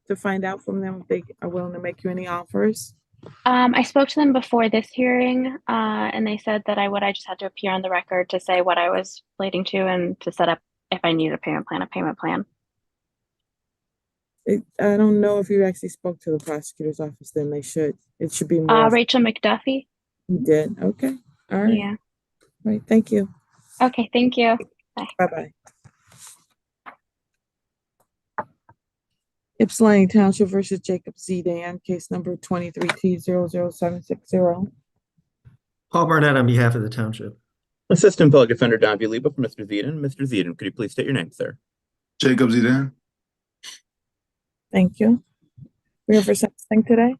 to find out from them if they are willing to make you any offers. I spoke to them before this hearing, and they said that I just had to appear on the record to say what I was relating to and to set up, if I needed a payment plan. I don't know if you actually spoke to the prosecutor's office, then they should. It should be more. Rachel McDuffie. You did? Okay. All right. Yeah. All right. Thank you. Okay. Thank you. Bye. Bye-bye. Ypsilanti Township versus Jacob Zedan, case number 23T00760. Paul Barnett on behalf of the township. Assistant Public Defender Don Liba for Mr. Zedan. Mr. Zedan, could you please state your name, sir? Jacob Zedan. Thank you. We have for sentencing today?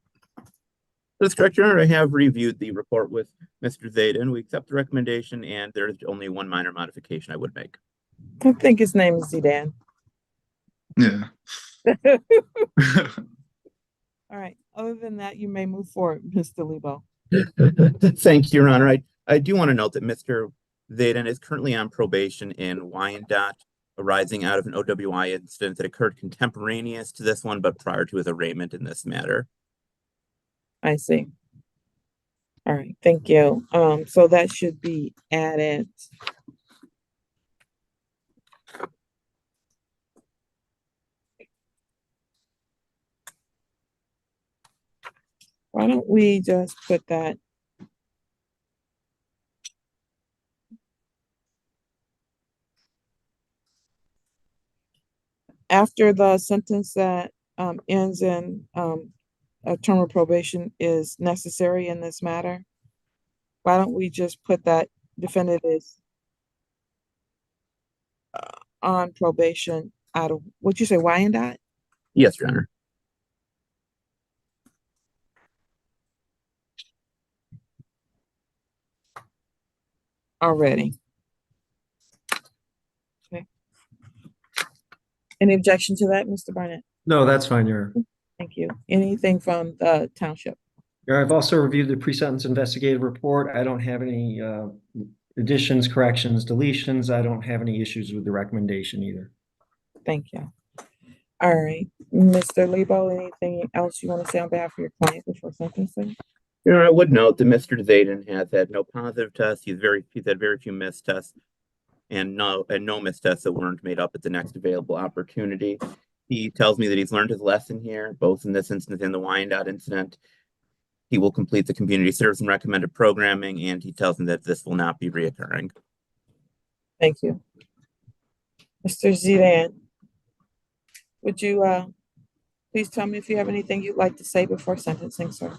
That's correct, Your Honor. I have reviewed the report with Mr. Zedan. We accept the recommendation, and there is only one minor modification I would make. I think his name is Zedan. Yeah. All right. Other than that, you may move forward, Mr. Lebo. Thank you, Your Honor. I do want to note that Mr. Zedan is currently on probation in Wyandotte, arising out of an OWI incident that occurred contemporaneous to this one, but prior to his arraignment in this matter. I see. All right. Thank you. So that should be added. Why don't we just put that after the sentence that ends in a term of probation is necessary in this matter? Why don't we just put that defendant is on probation out of, what'd you say, Wyandotte? Yes, Your Honor. Already. Okay. Any objection to that, Mr. Barnett? No, that's fine, Your Honor. Thank you. Anything from the township? Your Honor, I've also reviewed the pre-sentence investigative report. I don't have any additions, corrections, deletions. I don't have any issues with the recommendation either. Thank you. All right, Mr. Lebo, anything else you want to say on behalf of your client before sentencing? Your Honor, I would note that Mr. Zedan has had no positive tests. He's had very few missed tests, and no missed tests that weren't made up at the next available opportunity. He tells me that he's learned his lesson here, both in this instance and the Wyandotte incident. He will complete the community service and recommended programming, and he tells me that this will not be reoccurring. Thank you. Mr. Zedan, would you Please tell me if you have anything you'd like to say before sentencing, sir.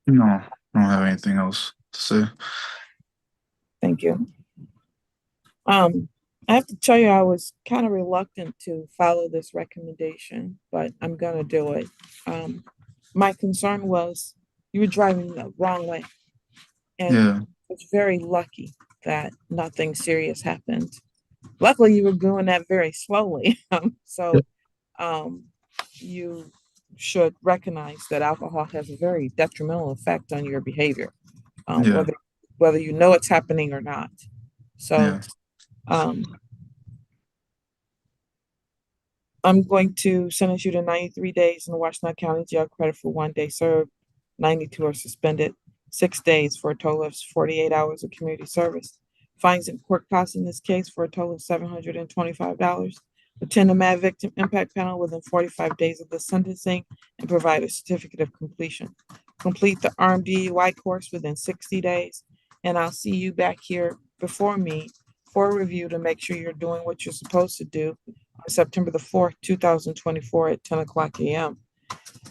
No, I don't have anything else to say. Thank you. I have to tell you, I was kind of reluctant to follow this recommendation, but I'm gonna do it. My concern was you were driving the wrong way, and Yeah, I was very lucky that nothing serious happened. Luckily, you were doing that very slowly, so you should recognize that alcohol has a very detrimental effect on your behavior, yeah, whether you know it's happening or not. So, yeah. I'm going to sentence you to 93 days in the Washington County Jail, credit for 1 day served, 92 are suspended, 6 days for a total of 48 hours of community service. Fines and court costs in this case for a total of $725. Attend the MAD victim impact panel within 45 days of the sentencing and provide a certificate of completion. Complete the armed DUI course within 60 days, and I'll see you back here before me for a review to make sure you're doing what you're supposed to do on September the 4th, 2024 at 10 o'clock a.m.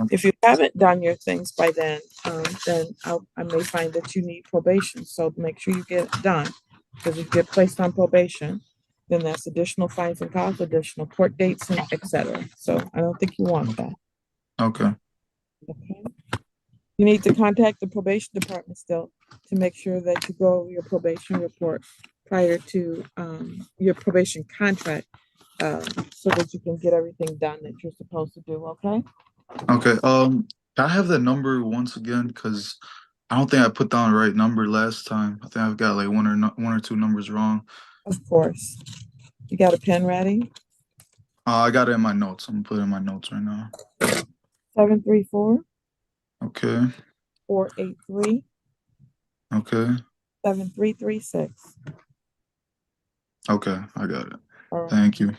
If you haven't done your things by then I may find that you need probation. So make sure you get it done, because if you get placed on probation, then that's additional fines and costs, additional court dates, and et cetera. So I don't think you want that. Okay. Okay. You need to contact the probation department still to make sure that you go over your probation report prior to your probation contract, so that you can get everything done that you're supposed to do. Okay. Okay. Can I have that number once again? Because I don't think I put down the right number last time. I think I've got like one or two numbers wrong. Of course. You got a pen ready? I got it in my notes. I'm gonna put it in my notes right now. 734 Okay. 483 Okay. 7336. Okay. I got it. All right. Thank you.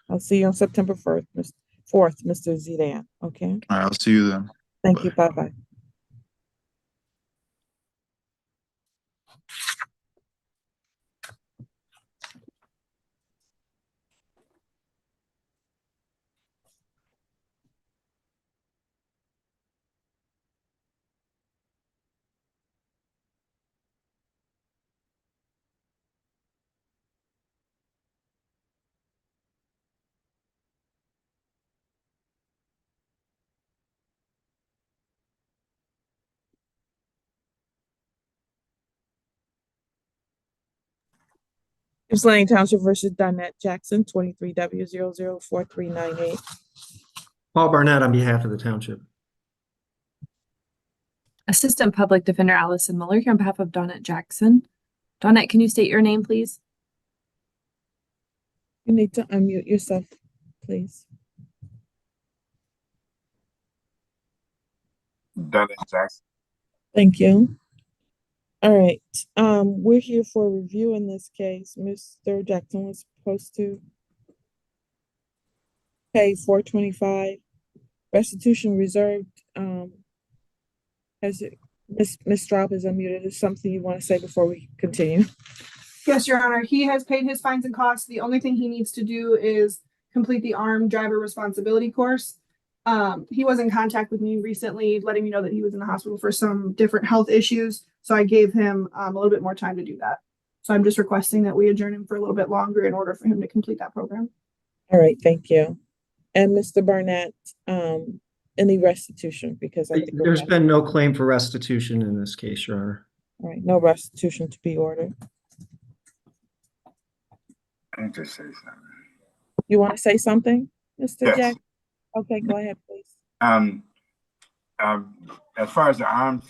I'll see you on September 4th, Mr. Zidan. Okay. All right. I'll see you then. Thank you. Bye-bye. Ypsilanti Township versus Donette Jackson, 23W004398. Paul Barnett on behalf of the township. Assistant Public Defender Allison Mueller here on behalf of Donette Jackson. Donette, can you state your name, please? You need to unmute yourself, please. Donette Jackson. Thank you. All right. We're here for a review in this case. Mr. Jackson was supposed to pay $425. Restitution reserved. Has it, Miss Straub is unmuted. Is something you want to say before we continue? Yes, Your Honor. He has paid his fines and costs. The only thing he needs to do is complete the armed driver responsibility course. He was in contact with me recently, letting me know that he was in the hospital for some different health issues. So I gave him a little bit more time to do that. So I'm just requesting that we adjourn him for a little bit longer in order for him to complete that program. All right, thank you. And Mr. Barnett, any restitution? Because I think There's been no claim for restitution in this case, Your Honor. all right, no restitution to be ordered. I need to say something. You want to say something, Mr. Yes. Jack? Okay, go ahead, please. As far as the arms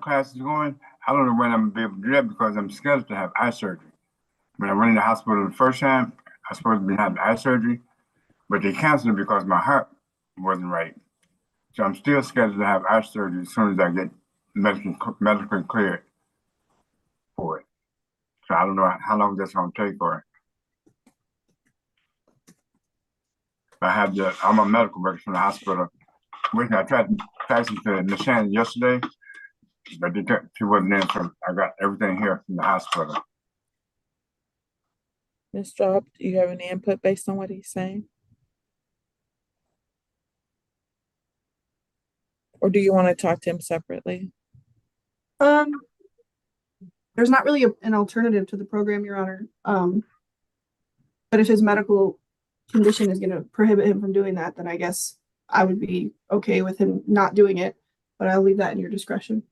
class is going, I don't know when I'm gonna be able to do that because I'm scheduled to have eye surgery. When I went in the hospital the first time, I was supposed to be having eye surgery, but they canceled it because my heart wasn't right. So I'm still scheduled to have eye surgery as soon as I get medically cleared for it. So I don't know how long that's gonna take for it. I'm a medical record from the hospital. I tried to fax it to Miss Shannon yesterday, but she wasn't in, so I got everything here from the hospital. Ms. Straub, do you have any input based on what he's saying? Or do you want to talk to him separately? There's not really an alternative to the program, Your Honor. But if his medical condition is going to prohibit him from doing that, then I guess I would be okay with him not doing it, but I'll leave that in your discretion.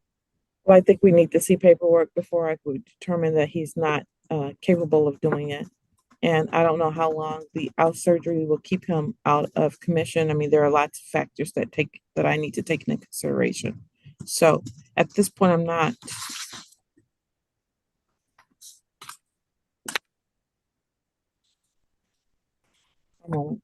Well, I think we need to see paperwork before I could determine that he's not capable of doing it. And I don't know how long the out surgery will keep him out of commission. I mean, there are lots of factors that I need to take into consideration. So at this point, I'm not. A moment.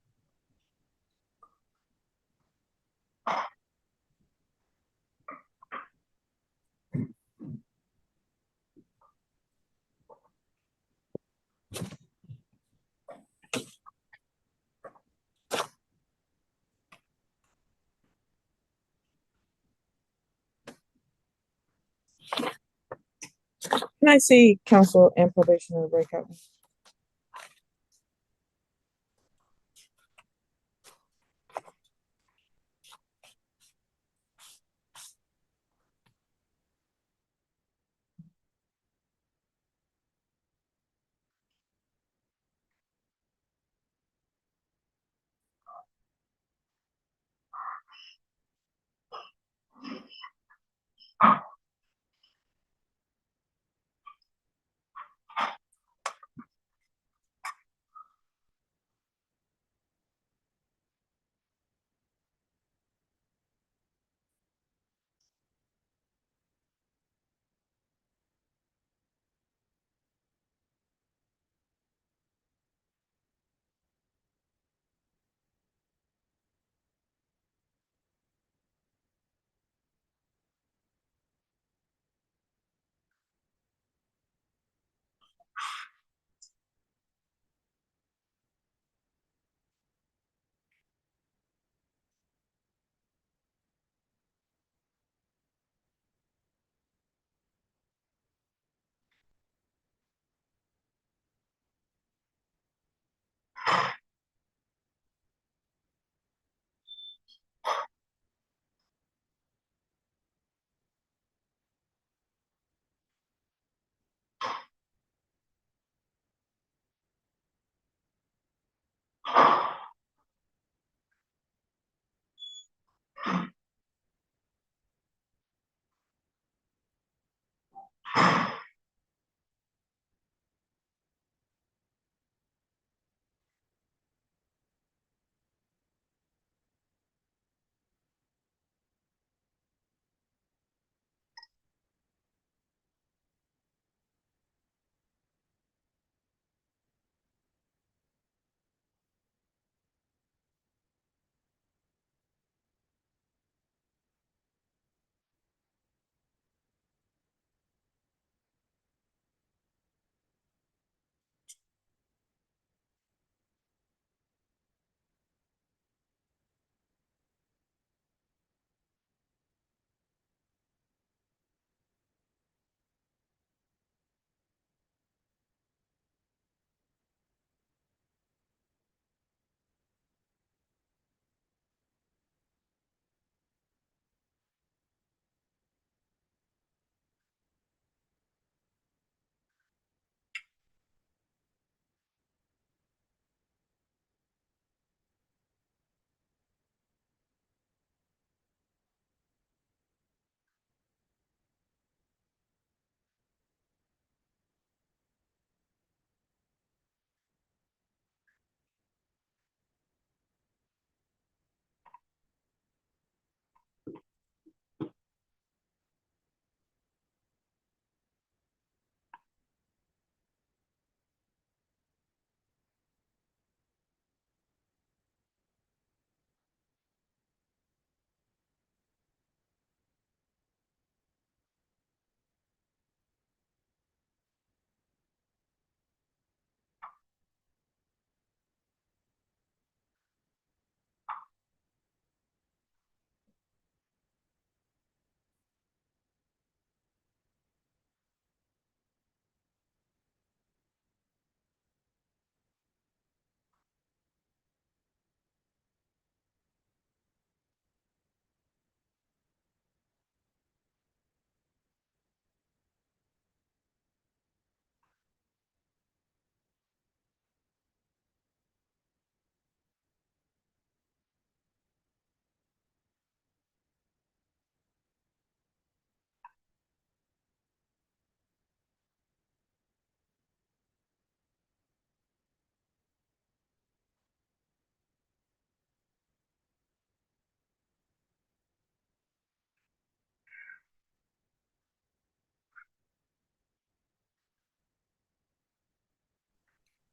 Can I see counsel and probation in the breakout?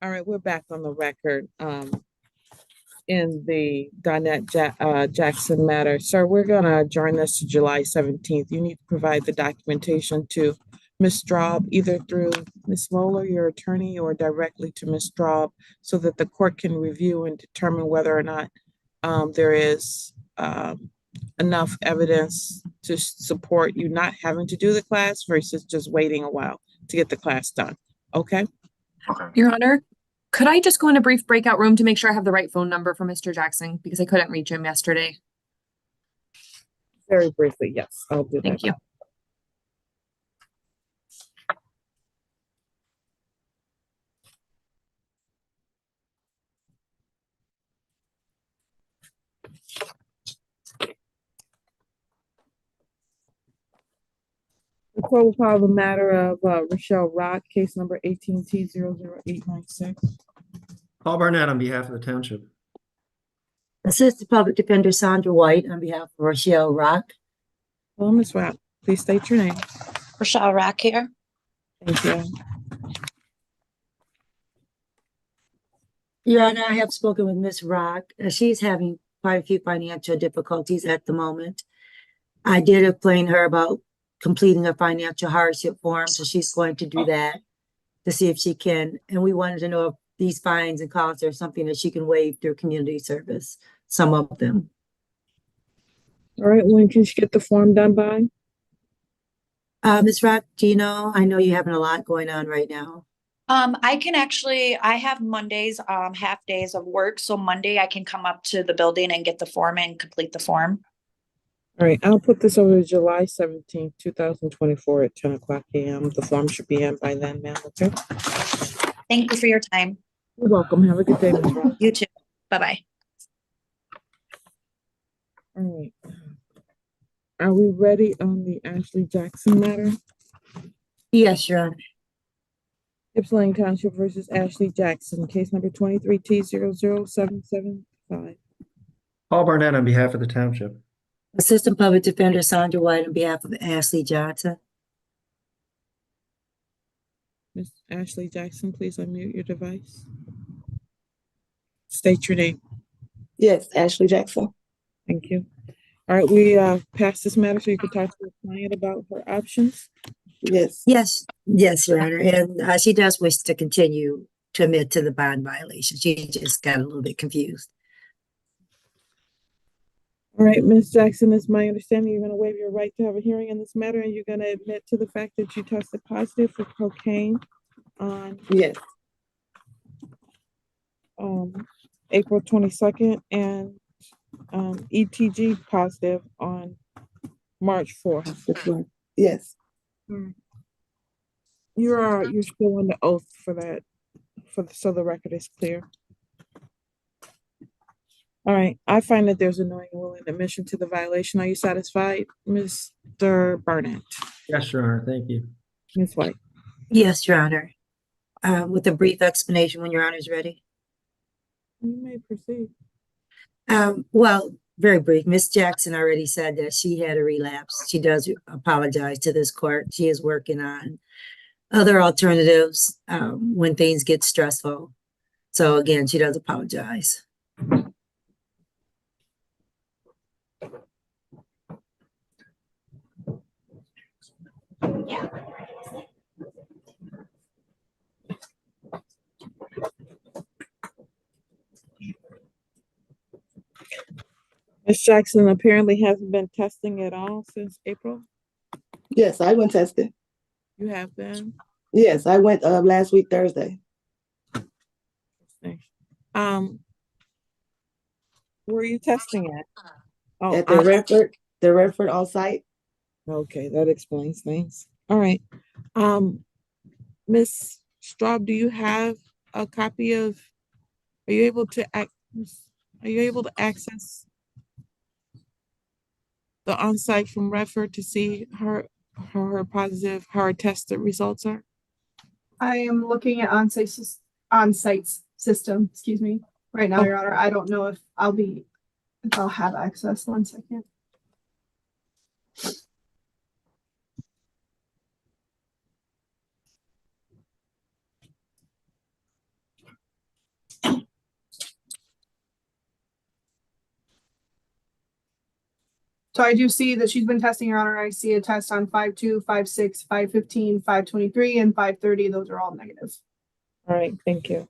All right, we're back on the record. In the Jackson matter. Sir, we're gonna adjourn this to July 17th. You need to provide the documentation to Ms. Straub, either through Ms. Moeller, your attorney, or directly to Ms. Straub, so that the court can review and determine whether or not there is enough evidence to support you not having to do the class versus just waiting a while to get the class done. Okay? Okay. Your Honor, could I just go in a brief breakout room to make sure I have the right phone number for Mr. Jackson because I couldn't reach him yesterday? Very briefly, yes, I'll do that. Thank you. The court will call the matter of Rochelle Rock, case number 18T00896. Paul Barnett on behalf of the township. Assistant Public Defender Sandra White on behalf of Rochelle Rock. Well, Ms. Rock, please state your name. Rochelle Rock here. Thank you. Your Honor, I have spoken with Ms. Rock. She's having quite a few financial difficulties at the moment. I did explain to her about completing a financial hardship form, so she's going to do that to see if she can. And we wanted to know if these fines and costs are something that she can waive through community service, some of them. All right, when can she get the form done by? Ms. Rock, do you know? I know you're having a lot going on right now. I have Mondays, half days of work. So Monday I can come up to the building and get the form and complete the form. All right, I'll put this over to July 17th, 2024 at 10 o'clock a.m. The form should be in by then, ma'am, okay? Thank you for your time. You're welcome. Have a good day, Ms. Rock. You too. Bye-bye. All right. Are we ready on the Ashley Jackson matter? Yes, Your Honor. Ypsilanti Township versus Ashley Jackson, case number 23T00775. Paul Barnett on behalf of the township. Assistant Public Defender Sandra White on behalf of Ashley Johnson. Ms. Ashley Jackson, please unmute your device. State your name. Yes, Ashley Jackson. Thank you. All right, we passed this matter so you can talk to the client about her options. Yes. Yes, Your Honor. And she does wish to continue to admit to the bond violation. She just got a little bit confused. All right, Ms. Jackson, it's my understanding you're going to waive your right to have a hearing in this matter, and you're going to admit to the fact that you tested positive for cocaine on Yes. April 22nd and ETG positive on March 4th. Yes. You're still on the oath for that, so the record is clear. All right, I find that there's a knowing and willing admission to the violation. Are you satisfied, Mr. Barnett? Yes, Your Honor. Thank you. Ms. White? Yes, Your Honor. With a brief explanation when Your Honor is ready. You may proceed. Well, very brief. Ms. Jackson already said that she had a relapse. She does apologize to this court. She is working on other alternatives when things get stressful. So again, she does apologize. Ms. Jackson apparently hasn't been testing at all since April. Yes, I went tested. You have been? Yes, I went last week, Thursday. Where are you testing at? Oh, At the Redford on site. Okay, that explains things. All right. Ms. Straub, do you have a copy of, are you able to access the on-site from Redford to see her tested results are? I am looking at on-site system, excuse me, right now, Your Honor. I don't know if I'll have access. 1 second. So I do see that she's been testing, Your Honor. I see a test on 5/2, 5/6, 5/15, 5/23, and 5/30. Those are all negative. All right, thank you.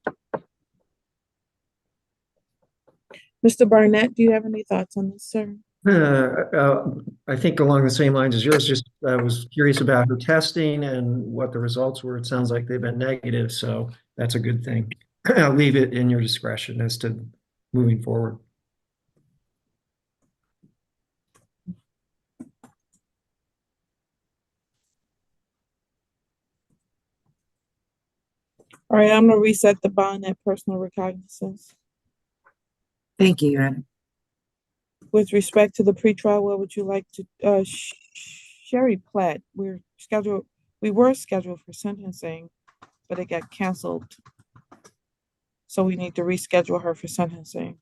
Mr. Barnett, do you have any thoughts on this, sir? I think along the same lines as yours, just I was curious about her testing and what the results were. It sounds like they've been negative, so that's a good thing. I'll leave it in your discretion as to moving forward. All right, I'm gonna reset the bond at personal recognizance. Thank you, Your Honor. With respect to the pretrial, what would you like to, Sherry Platt, we were scheduled for sentencing, but it got canceled. So we need to reschedule her for sentencing.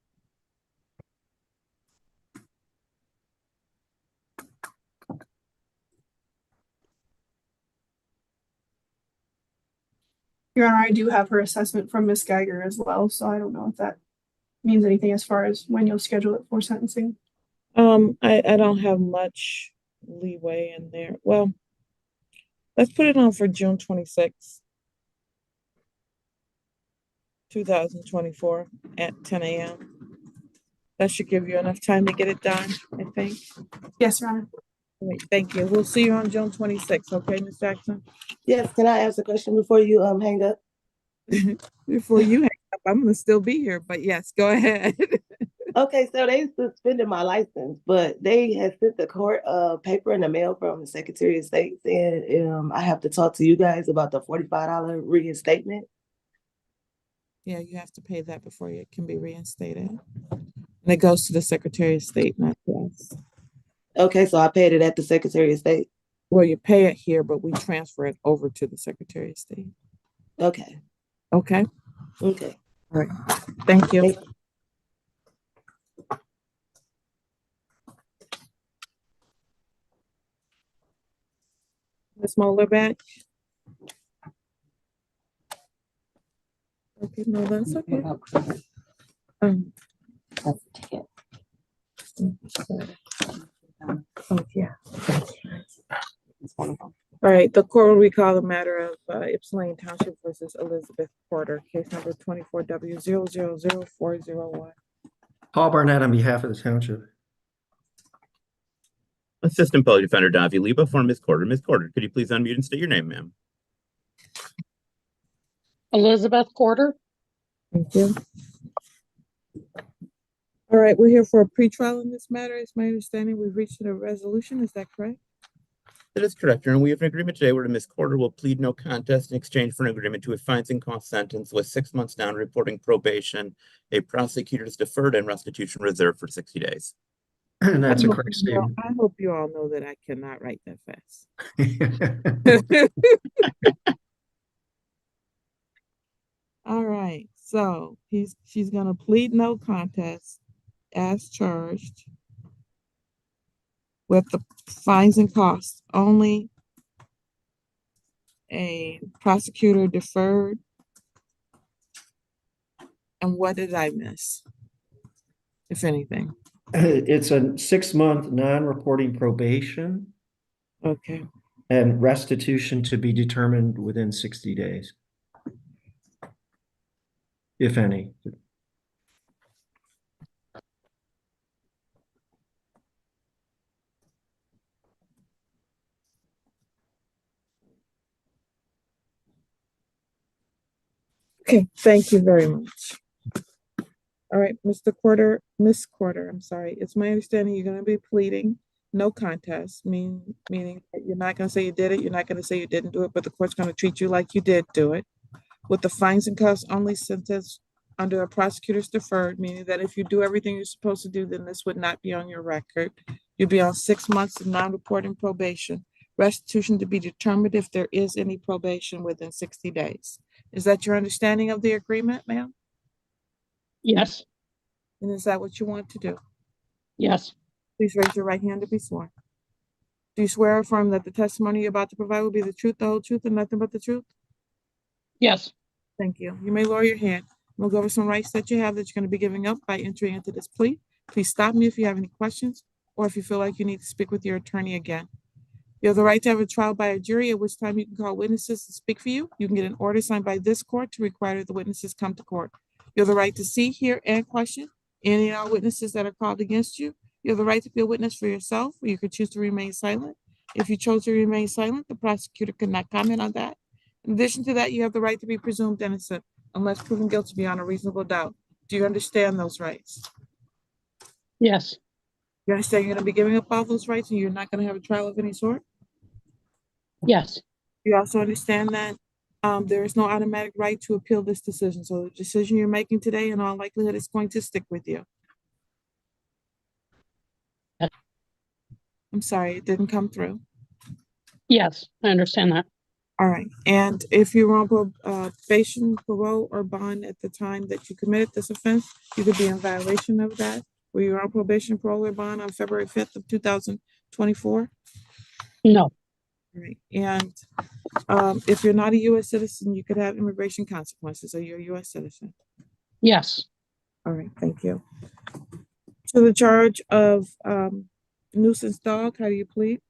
Your Honor, I do have her assessment from Ms. Geiger as well, so I don't know if that means anything as far as when you'll schedule it for sentencing. I don't have much leeway in there. Well, let's put it on for June 26th, 2024 at 10 a.m. That should give you enough time to get it done, I think. Yes, Your Honor. All right, thank you. We'll see you on June 26th, okay, Ms. Jackson? Yes, can I ask a question before you hang up? Before you hang up, I'm gonna still be here, but yes, go ahead. Okay, so they suspended my license, but they had sent the court paper in the mail from the Secretary of State saying I have to talk to you guys about the $45 reinstatement. Yeah, you have to pay that before it can be reinstated. And it goes to the Secretary of State, not to us. Okay, so I paid it at the Secretary of State. Well, you pay it here, but we transfer it over to the Secretary of State. Okay. Okay. Okay. All right. Thank you. Ms. Moeller back? Okay, no, that's okay. That's the ticket. Oh, yeah. All right, the court will recall the matter of Ypsilanti Township versus Elizabeth Porter, case number 24W000401. Paul Barnett on behalf of the township. Assistant Public Defender Davi Lee before Ms. Corder. Ms. Corder, could you please unmute and state your name, ma'am? Elizabeth Porter. Thank you. All right, we're here for a pretrial in this matter. It's my understanding we've reached a resolution. Is that correct? That is correct, Your Honor. We have an agreement today where Ms. Corder will plead no contest in exchange for an agreement to a fines and cost sentence with 6 months down reporting probation, a prosecutor's deferred and restitution reserved for 60 days. And that's a correct statement. I hope you all know that I cannot write that fast. All right, so she's gonna plead no contest as charged with the fines and costs, only a prosecutor deferred. And what did I miss, if anything? It's a 6-month non-reporting probation. Okay. And restitution to be determined within 60 days. If any. Okay, thank you very much. All right, Miss Corder, I'm sorry. It's my understanding you're gonna be pleading no contest, meaning that you're not gonna say you did it, you're not gonna say you didn't do it, but the court's gonna treat you like you did do it. With the fines and costs only sentence under a prosecutor's deferred, meaning that if you do everything you're supposed to do, then this would not be on your record. You'll be on 6 months of non-reporting probation. Restitution to be determined if there is any probation within 60 days. Is that your understanding of the agreement, ma'am? Yes. And is that what you want to do? Yes. Please raise your right hand to be sworn. Do you swear or affirm that the testimony you're about to provide will be the truth, the whole truth, and nothing but the truth? Yes. Thank you. You may lower your hand. We'll go over some rights that you have that you're going to be giving up by entering into this plea. Please stop me if you have any questions or if you feel like you need to speak with your attorney again. You have the right to have a trial by a jury, at which time you can call witnesses to speak for you. You can get an order signed by this court to require that the witnesses come to court. You have the right to see, hear, and question any and all witnesses that are called against you. You have the right to be a witness for yourself, or you could choose to remain silent. If you chose to remain silent, the prosecutor could not comment on that. In addition to that, you have the right to be presumed innocent unless proven guilty beyond a reasonable doubt. Do you understand those rights? Yes. You understand you're going to be giving up all those rights and you're not going to have a trial of any sort? Yes. You also understand that there is no automatic right to appeal this decision. So the decision you're making today, in all likelihood, is going to stick with you. I'm sorry, it didn't come through. Yes, I understand that. All right. And if you were on probation, parole, or bond at the time that you committed this offense, you could be in violation of that. Were you on probation, parole, or bond on February 5th of 2024? No. All right. And if you're not a U.S. citizen, you could have immigration consequences. Are you a U.S. citizen? Yes. All right. Thank you. To the charge of nuisance dog, how do you plead?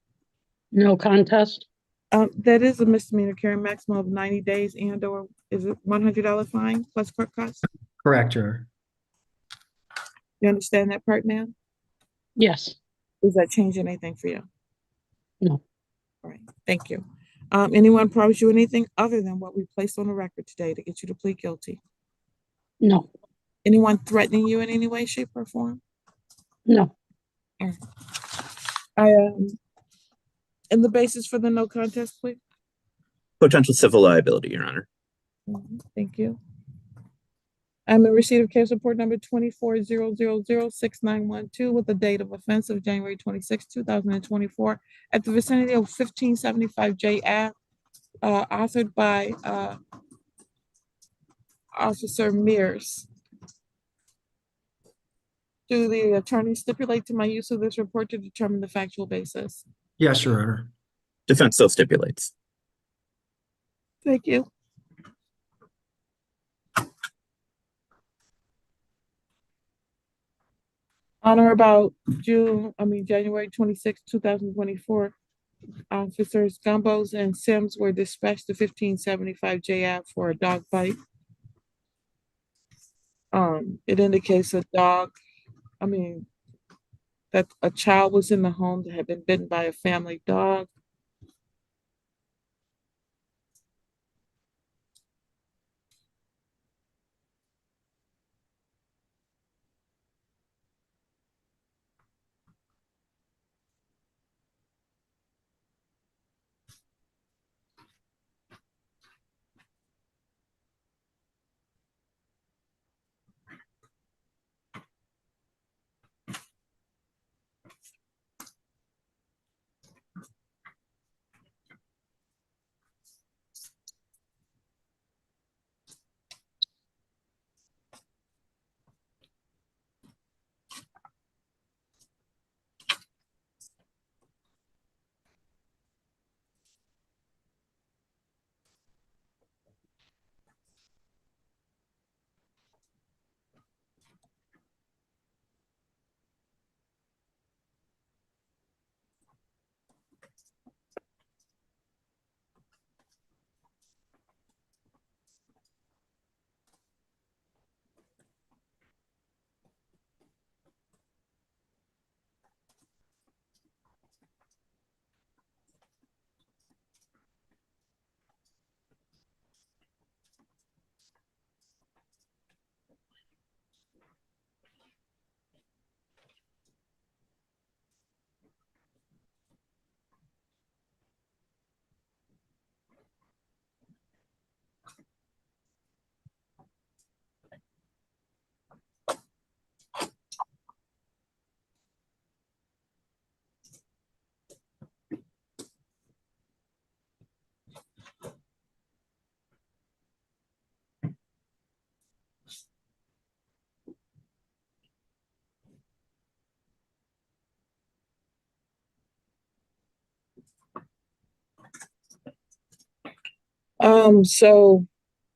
No contest. That is a misdemeanor, carrying maximum of 90 days and or is it $100 fine plus court costs? Correct, Your Honor. You understand that part, ma'am? Yes. Does that change anything for you? No. All right, thank you. Anyone promise you anything other than what we placed on the record today to get you to plead guilty? No. Anyone threatening you in any way, shape, or form? No. And the basis for the no contest plea? Potential civil liability, Your Honor. Thank you. I'm in receipt of case report number 24006912 with the date of offense of January 26, 2024 at the vicinity of 1575 J Ave, authored by Officer Mears. Do the attorney stipulate to my use of this report to determine the factual basis? Yes, Your Honor. Defense so stipulates. Thank you. On or about January 26, 2024, officers Gumbos and Sims were dispatched to 1575 J Ave for a dog bite. It indicates that a child was in the home that had been bitten by a family dog.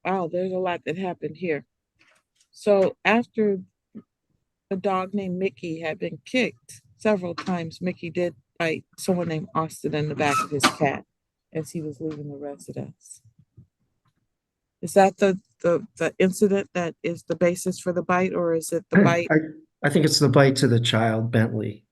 Wow, there's a lot that happened here. So after a dog named Mickey had been kicked several times Mickey did bite someone named Austin in the back of his cat as he was leaving the residence. Is that the incident that is the basis for the bite, or is it the bite? I think it's the bite to the child, Bentley.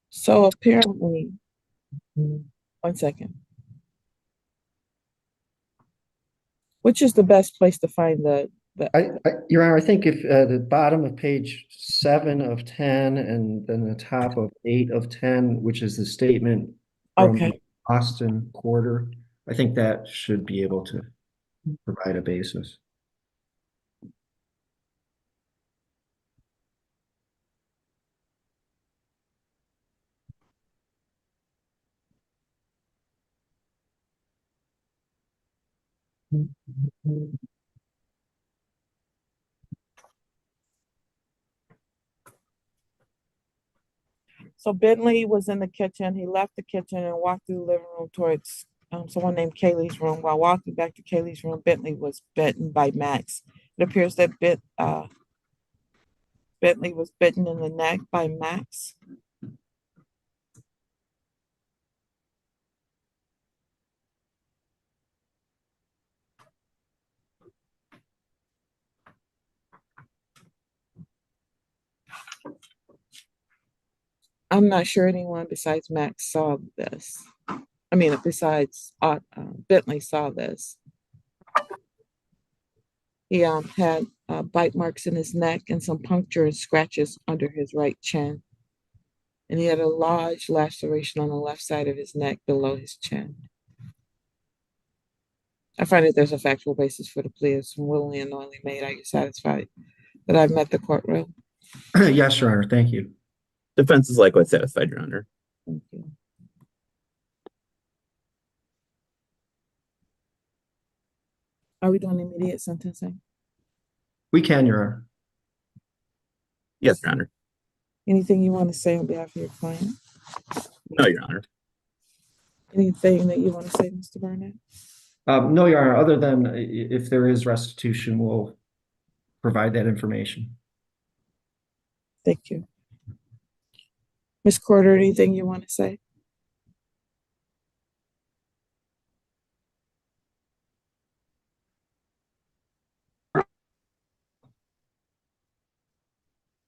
So apparently, one second. Which is the best place to find Your Honor, I think if the bottom of page 7 of 10 and then the top of 8 of 10, which is the statement from Okay. Austin Quarter, I think that should be able to provide a basis. So Bentley was in the kitchen. He left the kitchen and walked through the living room towards someone named Kaylee's room. While walking back to Kaylee's room, Bentley was bitten by Max. It appears that Bentley was bitten in the neck by Max. I'm not sure anyone besides Max saw this. I mean, besides Bentley saw this. He had bite marks in his neck and some puncture and scratches under his right chin. And he had a large laceration on the left side of his neck below his chin. I find that there's a factual basis for the plea. It's willingly and knowingly made. Are you satisfied that I've met the courtroom? Yes, Your Honor. Thank you. Defense is likewise satisfied, Your Honor. Thank you. Are we doing immediate sentencing? We can, Your Honor. Yes, Your Honor. Anything you want to say on behalf of your client? No, Your Honor. Anything that you want to say, Mr. Barnett? No, Your Honor, other than if there is restitution, we'll provide that information. Thank you. Ms. Corder, anything you want to say?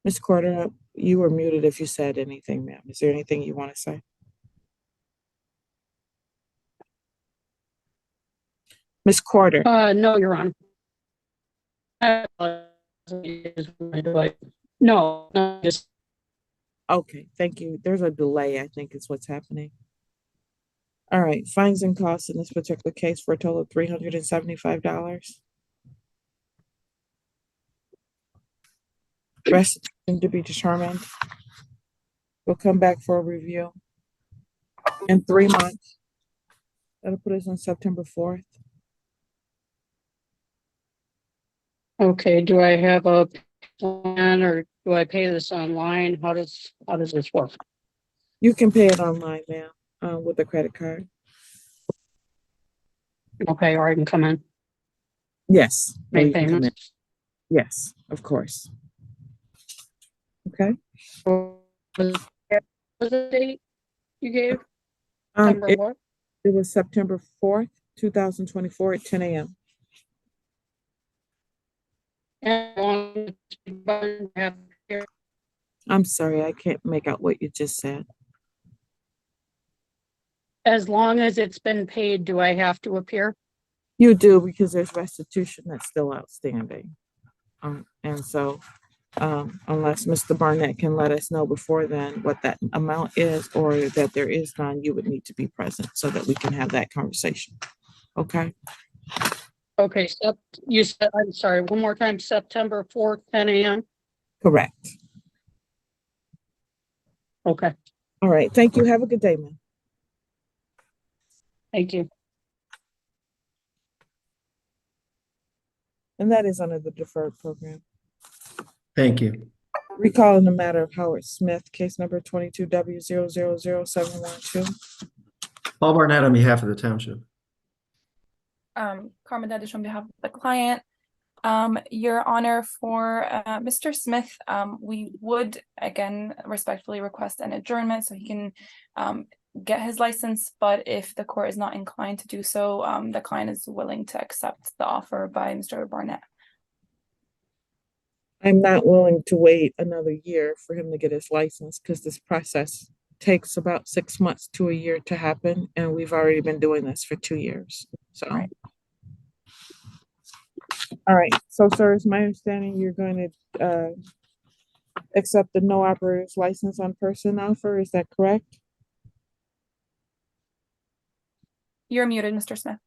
Ms. Corder, you were muted if you said anything, ma'am. Is there anything you want to say? Ms. Corder. No, Your Honor. No, just. Okay, thank you. There's a delay, I think is what's happening. All right, fines and costs in this particular case for a total of $375. Restitution to be determined. We'll come back for a review in 3 months. That'll put us on September 4th. Okay, do I have a plan or do I pay this online? How does this work? You can pay it online, ma'am, with a credit card. Okay, or I can come in, Yes. or make you can come in. payments. Yes, of course. Okay. What was the date you gave? It, September what? it was September 4th, 2024 at 10 a.m. I'm sorry, I can't make out what you just said. As long as it's been paid, do I have to appear? You do, because there's restitution that's still outstanding. And so, unless Mr. Barnett can let us know before then what that amount is, or that there is none, you would need to be present so that we can have that conversation. Okay? Okay, you said, I'm sorry, one more time, September 4th, 10 a.m. Correct. Okay, All right. Thank you. Have a good day, man. thank you. And that is under the deferred program. Thank you. Recalling the matter of Howard Smith, case number 22W000712. Paul Barnett on behalf of the township. Carmen Dedish on behalf of the client. Your Honor, for Mr. Smith, we would again respectfully request an adjournment so he can get his license, but if the court is not inclined to do so, the client is willing to accept the offer by Mr. Barnett. I'm not willing to wait another year for him to get his license, because this process takes about 6 months to a year to happen, and we've already been doing this for 2 years. So, all right. So, sir, it's my understanding you're going to accept the no operator's license on person offer. Is that correct? You're muted, Mr. Smith.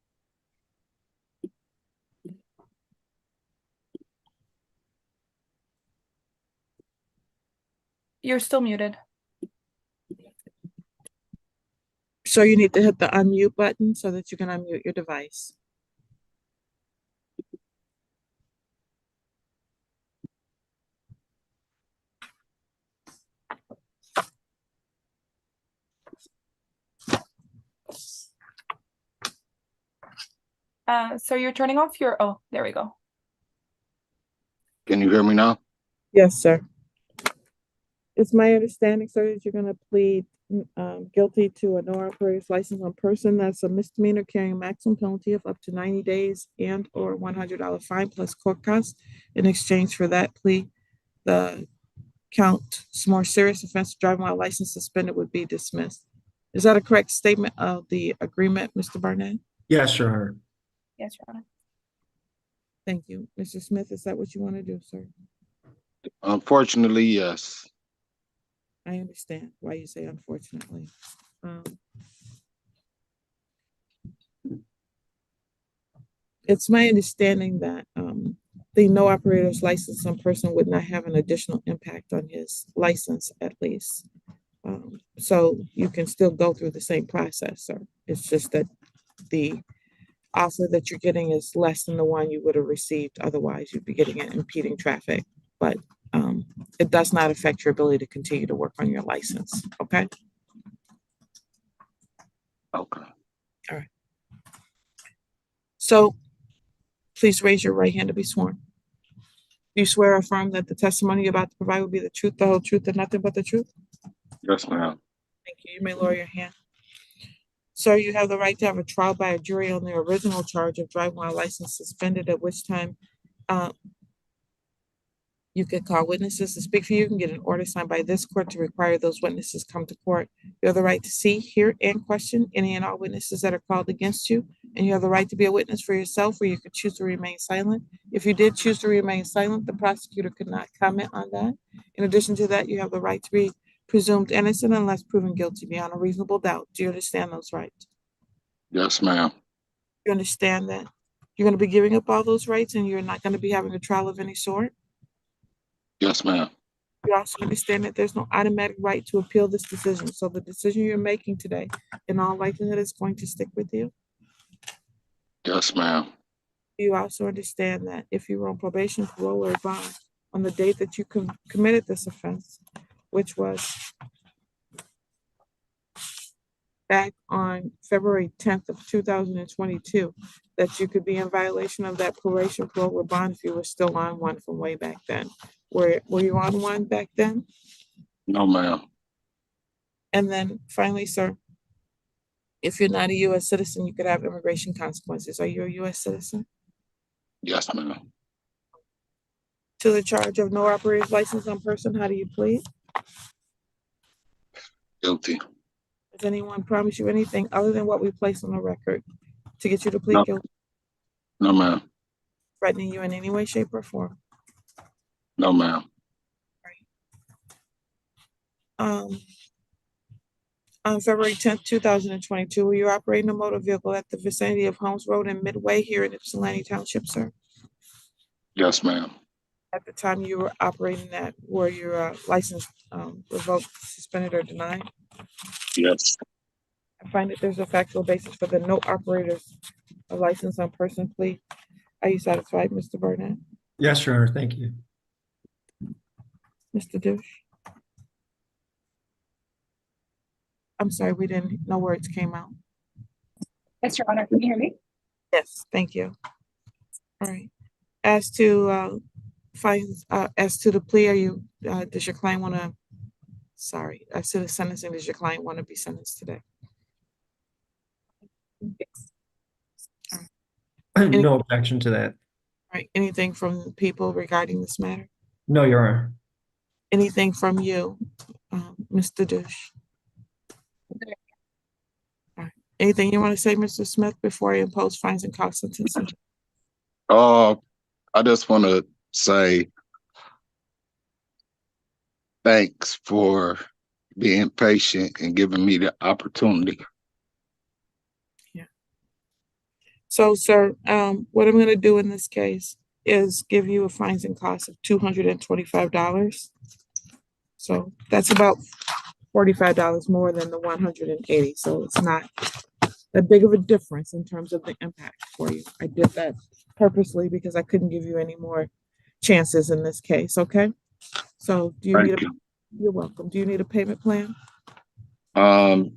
You're still muted. So you need to hit the unmute button so that you can unmute your device. So you're turning off your, oh, there we go. Can you hear me now? Yes, sir. It's my understanding, sir, that you're going to plead guilty to a no operator's license on person. That's a misdemeanor carrying a maximum penalty of up to 90 days and or $100 fine plus court costs. In exchange for that plea, the more serious offense, driving while license suspended, would be dismissed. Is that a correct statement of the agreement, Mr. Barnett? Yes, Your Honor. Yes, Your Honor. Thank you. Mr. Smith, is that what you want to do, sir? Unfortunately, yes. I understand why you say unfortunately. It's my understanding that the no operator's license on person would not have an additional impact on his license, at least. So you can still go through the same process, sir. It's just that the offer that you're getting is less than the one you would have received otherwise. You'd be getting it impeding traffic, but it does not affect your ability to continue to work on your license. Okay. Okay. All right. So please raise your right hand to be sworn. Do you swear or affirm that the testimony you're about to provide will be the truth, the whole truth, and nothing but the truth? Yes, ma'am. Thank you. You may lower your hand. Sir, you have the right to have a trial by a jury on the original charge of driving while license suspended, at which time you can call witnesses to speak for you. You can get an order signed by this court to require those witnesses come to court. You have the right to see, hear, and question any and all witnesses that are called against you. And you have the right to be a witness for yourself, or you could choose to remain silent. If you did choose to remain silent, the prosecutor could not comment on that. In addition to that, you have the right to be presumed innocent unless proven guilty beyond a reasonable doubt. Do you understand those rights? Yes, ma'am. You understand that you're going to be giving up all those rights and you're not going to be having a trial of any sort? Yes, ma'am. You also understand that there's no automatic right to appeal this decision. So the decision you're making today, in all likelihood, is going to stick with you. Yes, ma'am. You also understand that if you were on probation, parole, or bond on the date that you committed this offense, which was back on February 10th of 2022, that you could be in violation of that probation, parole, or bond if you were still on one from way back then. Were you on one back then? No, ma'am. And then finally, sir, if you're not a U.S. citizen, you could have immigration consequences. Are you a U.S. citizen? Yes, ma'am. To the charge of no operator's license on person, how do you plead? Guilty. Does anyone promise you anything other than what we place on the record to get you to plead No, guilty, no, ma'am. threatening you in any way, shape, or form? No, ma'am. On February 10th, 2022, were you operating a motor vehicle at the vicinity of Holmes Road and Midway here in Ypsilanti Township, sir? Yes, ma'am. At the time you were operating that, were your license revoked, suspended, or denied? Yes. I find that there's a factual basis for the no operators of license on person plea. Are you satisfied, Mr. Burnett? Yes, Your Honor, thank you. Mr. Douche? I'm sorry, we didn't, no words came out. Yes, Your Honor, can you hear me? Yes, thank you. All right. As to fines, as to the plea, are you, does your client want to, sorry, as to the sentencing, does your client want to be sentenced today? No objection to that. Right, anything from the people regarding this matter? No, Your Honor. Anything from you, Mr. Douche? All right. Anything you want to say, Mr. Smith, before I impose fines and cost sentencing? I just want to say thanks for being patient and giving me the opportunity. So, sir, what I'm going to do in this case is give you a fines and costs of $225. So that's about $45 more than the 180. So it's not that big of a difference in terms of the impact for you. I did that purposely because I couldn't give you any more chances in this case. Okay. So do you Thank need you. You're welcome. Do you need a payment plan? Can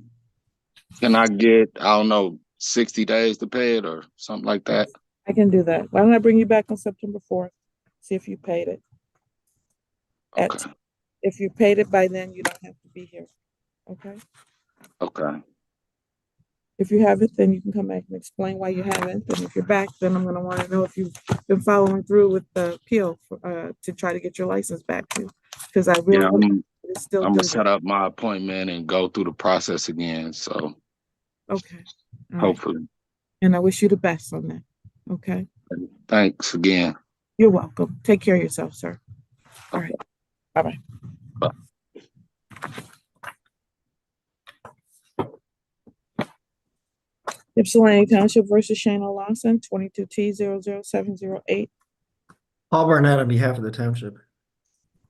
I get, I don't know, 60 days to pay it or something like that? I can do that. Why don't I bring you back on September 4th? See if you paid it. Okay. If you paid it by then, you don't have to be here. Okay. Okay. If you haven't, then you can come back and explain why you haven't. And if you're back, then I'm going to want to know if you've been following through with the appeal to try to get your license back to. Because I really I'm gonna set up my appointment and go through the process again. So okay. All right. hopefully. And I wish you the best on that. Okay. Thanks again. You're welcome. Take care of yourself, sir. All right. Bye-bye. Bye. Ypsilanti Township versus Shana Lawson, 22T00708. Paul Barnett on behalf of the township.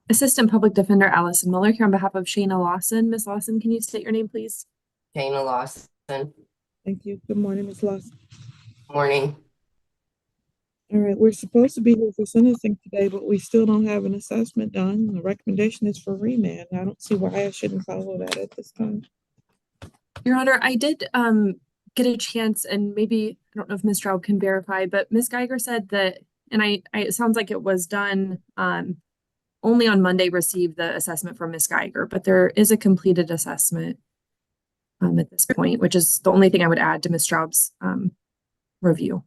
Assistant Public Defender Allison Mueller here on behalf of Shana Lawson. Ms. Lawson, can you state your name, please? Shana Lawson. Thank you. Good morning, Ms. Lawson. Morning. All right, we're supposed to be here for sentencing today, but we still don't have an assessment done. The recommendation is for remand. I don't see why I shouldn't follow that at this time. Your Honor, I did get a chance, and maybe, I don't know if Ms. Straub can verify, but Ms. Geiger said that, and it sounds like it was done only on Monday, received the assessment from Ms. Geiger, but there is a completed assessment at this point, which is the only thing I would add to Ms. Straub's review.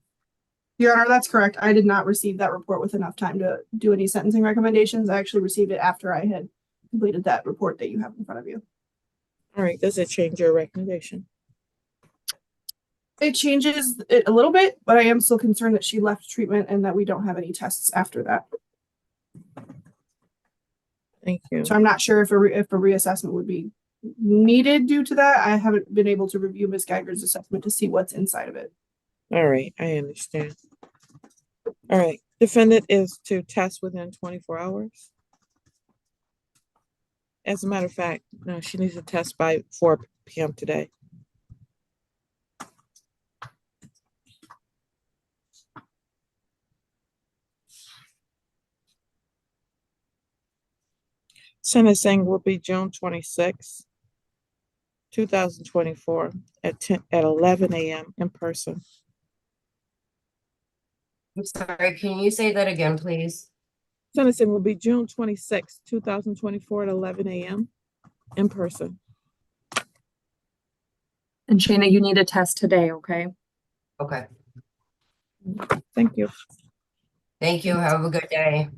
Your Honor, that's correct. I did not receive that report with enough time to do any sentencing recommendations. I actually received it after I had completed that report that you have in front of you. All right, does it change your recommendation? It changes it a little bit, but I am still concerned that she left treatment and that we don't have any tests after that. Thank you. So I'm not sure if a reassessment would be needed due to that. I haven't been able to review Ms. Geiger's assessment to see what's inside of it. All right, I understand. All right, defendant is to test within 24 hours. As a matter of fact, no, she needs to test by 4 p.m. today. Sentencing will be June 26, 2024 at 11 a.m. in person. I'm sorry, can you say that again, please? Sentencing will be June 26, 2024 at 11 a.m. in person. And Shana, you need a test today, okay? Okay. Thank you. Thank you. Have a good day.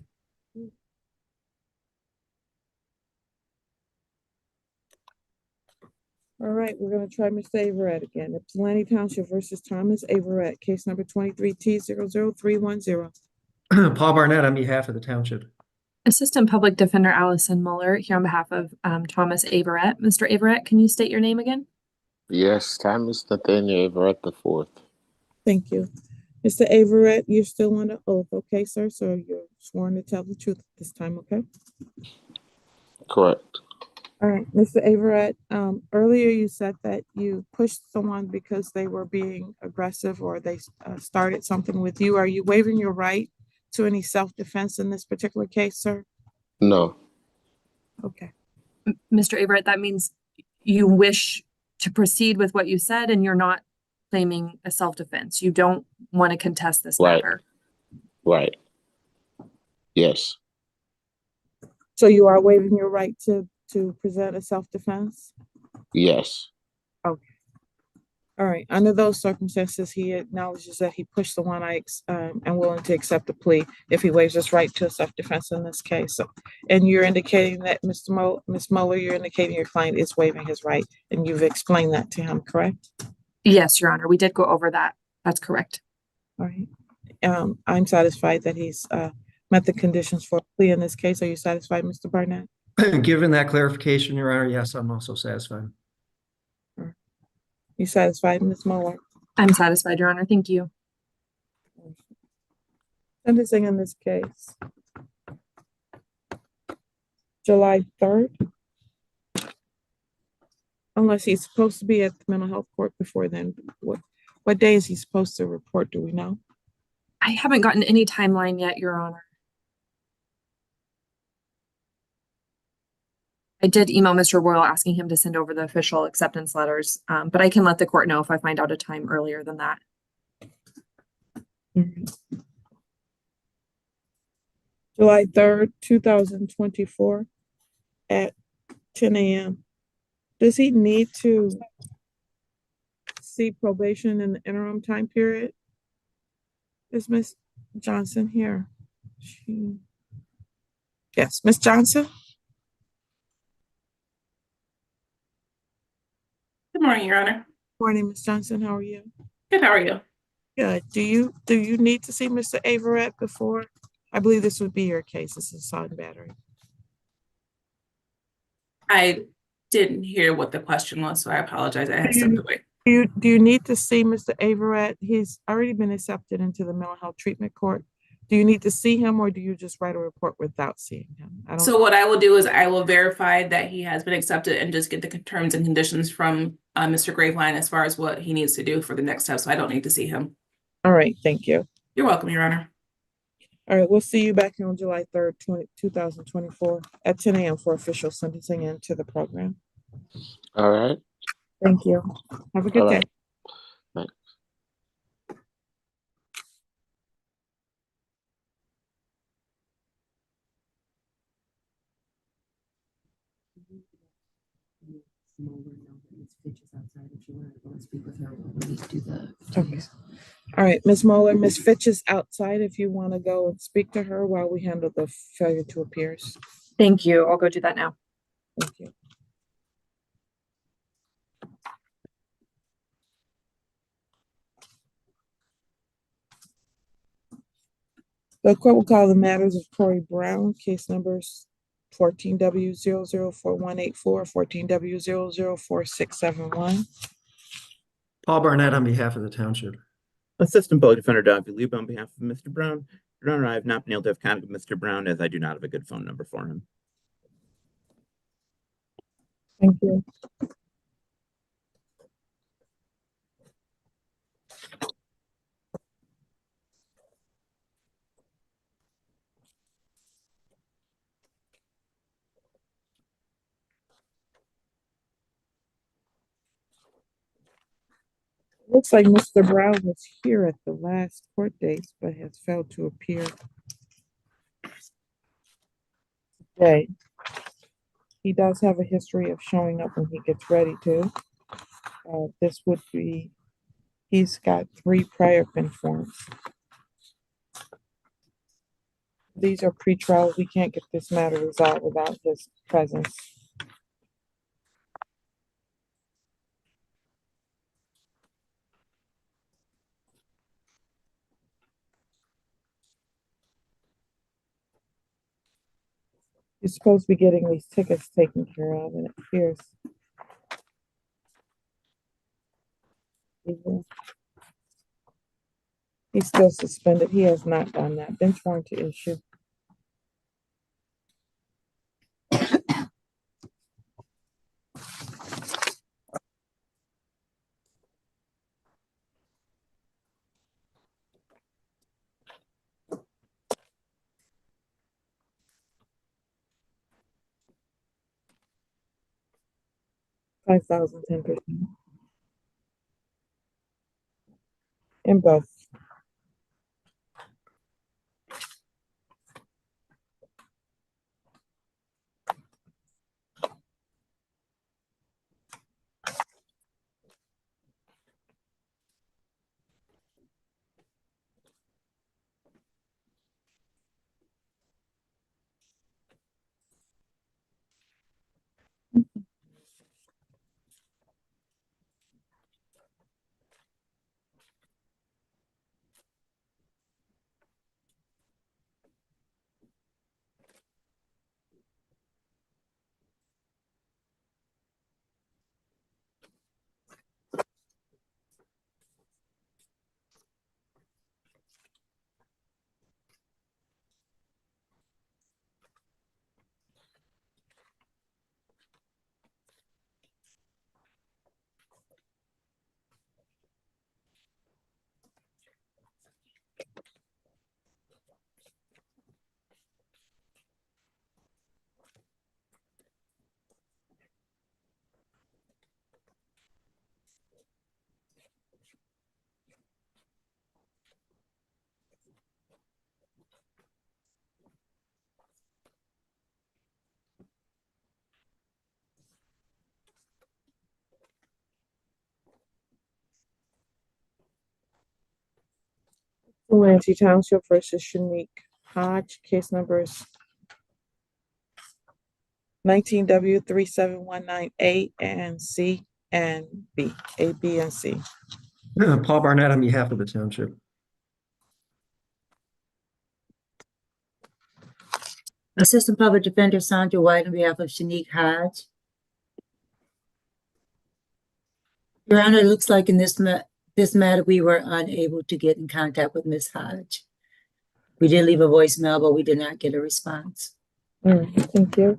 All right, we're gonna try Mr. Averett again. Ypsilanti Township versus Thomas Averett, case number 23T00310. Paul Barnett on behalf of the township. Assistant Public Defender Allison Mueller here on behalf of Thomas Averett. Mr. Averett, can you state your name again? Yes, Thomas Nathaniel Everett the fourth. Thank you. Mr. Averett, you're still on the oath, okay, sir? So you're sworn to tell the truth at this time, okay? Correct. All right, Mr. Averett, earlier you said that you pushed someone because they were being aggressive or they started something with you. Are you waiving your right to any self-defense in this particular case, sir? No. Okay. Mr. Averett, that means you wish to proceed with what you said and you're not claiming a self-defense. You don't want to contest this Right. matter. Right. Yes. So you are waiving your right to present a self-defense? Yes. Okay. All right. Under those circumstances, he acknowledges that he pushed the one and willing to accept the plea if he waives his right to a self-defense in this case. So, and you're indicating that Ms. Mueller, you're indicating your client is waiving his right, and you've explained that to him, correct? Yes, Your Honor, we did go over that. That's correct. All right. I'm satisfied that he's met the conditions for a plea in this case. Are you satisfied, Mr. Barnett? Given that clarification, Your Honor, yes, I'm also satisfied. You satisfied, Ms. Mueller? I'm satisfied, Your Honor. Thank you. Sentencing in this case. July 3rd. Unless he's supposed to be at the mental health court before then. What day is he supposed to report? Do we know? I haven't gotten any timeline yet, Your Honor. I did email Mr. Royal asking him to send over the official acceptance letters, but I can let the court know if I find out a time earlier than that. July 3rd, 2024 at 10 a.m. Does he need to see probation in the interim time period? Is Ms. Johnson here? Yes, Ms. Johnson? Good morning, Your Honor. Morning, Ms. Johnson. How are you? Good, how are you? Good. Do you need to see Mr. Averett before? I believe this would be your case. This is assault and battery. I didn't hear what the question was, so I apologize. I had stepped away. Do you need to see Mr. Averett? He's already been accepted into the mental health treatment court. Do you need to see him, or do you just write a report without seeing him? So what I will do is I will verify that he has been accepted and just get the terms and conditions from Mr. Graveline as far as what he needs to do for the next step. So I don't need to see him. All right. Thank you. You're welcome, Your Honor. All right. We'll see you back here on July 3rd, 2024 at 10 a.m. for official sentencing into the program. All right. Thank you. Have a good day. Thanks. Okay. All right, Ms. Mueller, Ms. Fitch is outside if you want to go and speak to her while we handle the failure to appears. Thank you. I'll go do that now. Thank you. The court will call the matters of Corey Brown, case numbers 14W004184, 14W004671. Paul Barnett on behalf of the township. Assistant Public Defender Dr. Lieb on behalf of Mr. Brown. Your Honor, I have not been able to have contact with Mr. Brown as I do not have a good phone number for him. Thank you. Looks like Mr. Brown was here at the last court date, but has failed to appear today. He does have a history of showing up when he gets ready to. This would be, he's got 3 prior pen forms. These are pretrial. We can't get this matter resolved without his presence. You're supposed to be getting these tickets taken care of, and it appears. He's still suspended. He has not done that. Bench warrant to issue. $5,000, 10%. In both. Williamsy Township versus Shanique Hodge. Case numbers 19W3719A and C and B. A, B, and C. Paul Barnett on behalf of the township. Assistant Public Defender Sandra White on behalf of Shanique Hodge. Your Honor, it looks like in this matter, we were unable to get in contact with Ms. Hodge. We did leave a voicemail, but we did not get a response. Thank you.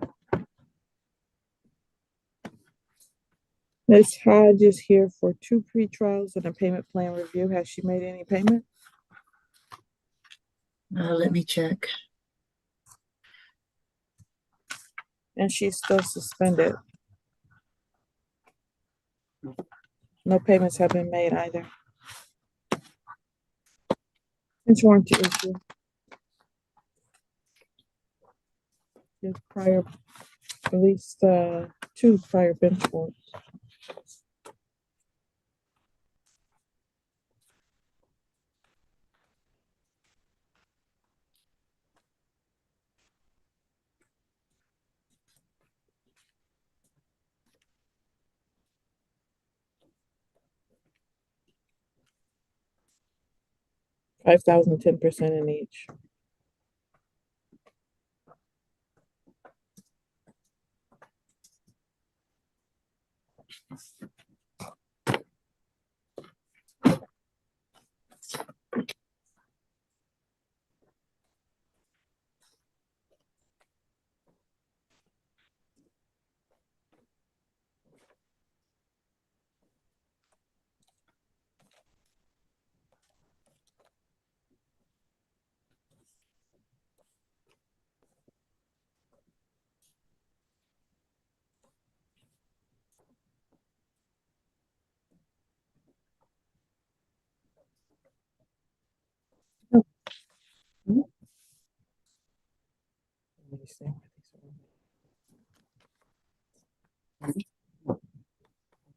Ms. Hodge is here for 2 pretrials and a payment plan review. Has she made any payment? Let me check. And she's still suspended. No payments have been made either. Bench warrant to issue. There's prior, at least 2 prior bench warrants. $5,000, 10% in each.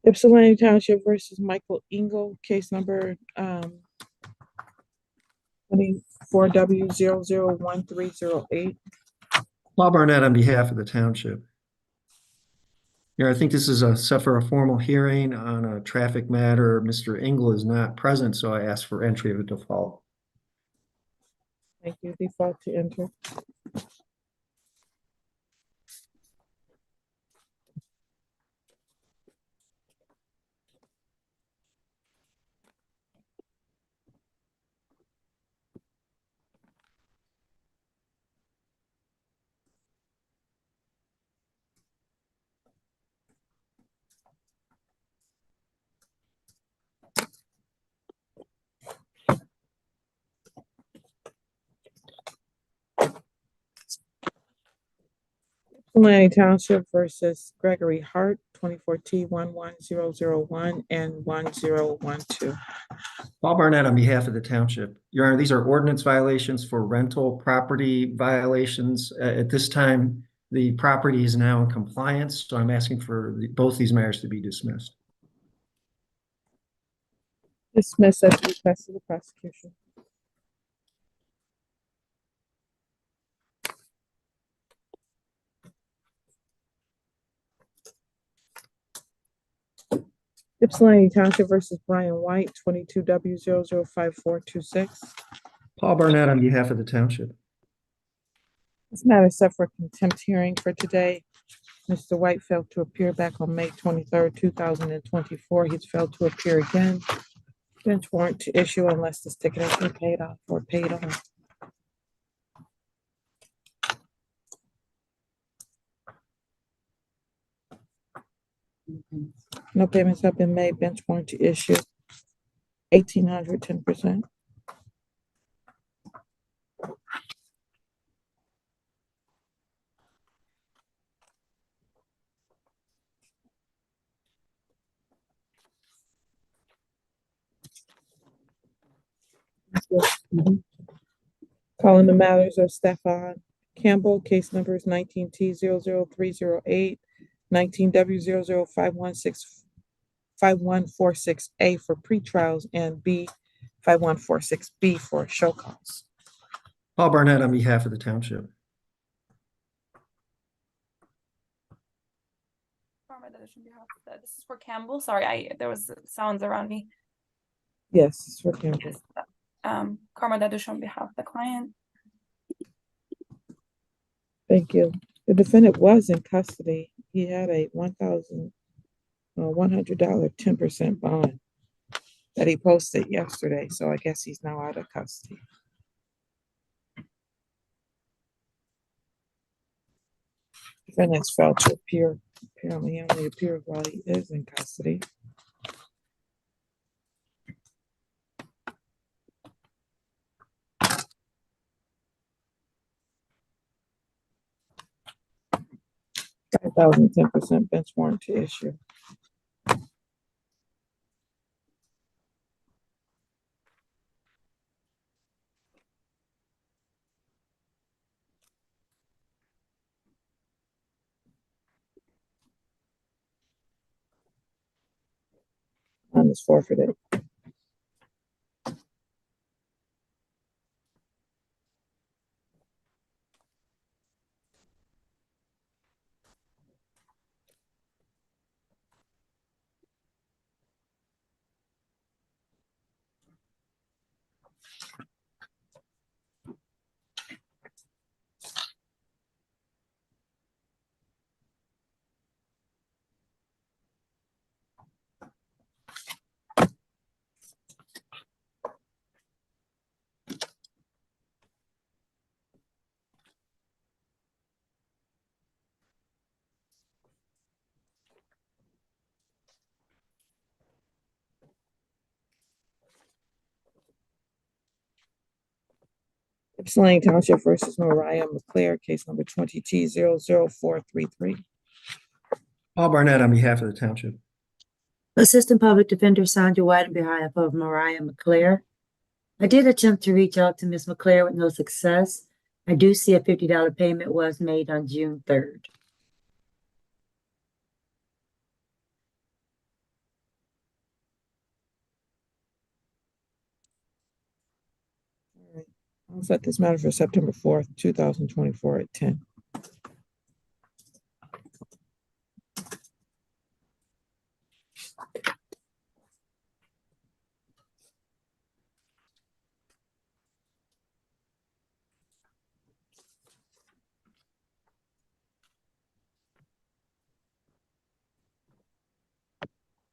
Ypsilanti Township versus Michael Engel, case number 24W001308. Paul Barnett on behalf of the township. Yeah, I think this is set for a formal hearing on a traffic matter. Mr. Engel is not present, so I ask for entry of a default. Thank you. Default to enter. Ypsilanti Township versus Gregory Hart, 24T11001 and 1012. Paul Barnett on behalf of the township. Your Honor, these are ordinance violations for rental property violations. At this time, the property is now in compliance, so I'm asking for both these matters to be dismissed. Dismiss at the request of the prosecution. Ypsilanti Township versus Brian White, 22W005426. Paul Barnett on behalf of the township. This matter is set for contempt hearing for today. Mr. White failed to appear back on May 23rd, 2024. He's failed to appear again. Bench warrant to issue unless this ticket has been paid off or paid on. No payments have been made. Bench warrant to issue. 1,800, 10%. Calling the matters of Stefan Campbell, case numbers 19T00308, 19W005165146A for pretrials and B5146B for show cause. Paul Barnett on behalf of the township. This is for Campbell. Sorry, there was sounds around me. Yes, it's for Campbell. Yes. Karma Dadush on behalf of the client. Thank you. The defendant was in custody. He had a $1,100 10% bond that he posted yesterday. So I guess he's now out of custody. Defendants failed to appear. Apparently, he only appeared while he is in custody. $5,000 10% bench warrant to issue. Bond is forfeited. Ypsilanti Township versus Mariah McClare, case number 20T00433. Paul Barnett on behalf of the township. Assistant Public Defender Sandra White on behalf of Mariah McClare. I did attempt to reach out to Ms. McClare with no success. I do see a $50 payment was made on June 3rd. I'll set this matter for September 4th, 2024 at 10.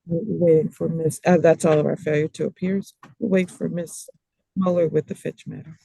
We're waiting for Miss. That's all of our failure to appears. We'll wait for Miss Mueller with the Fitch matter.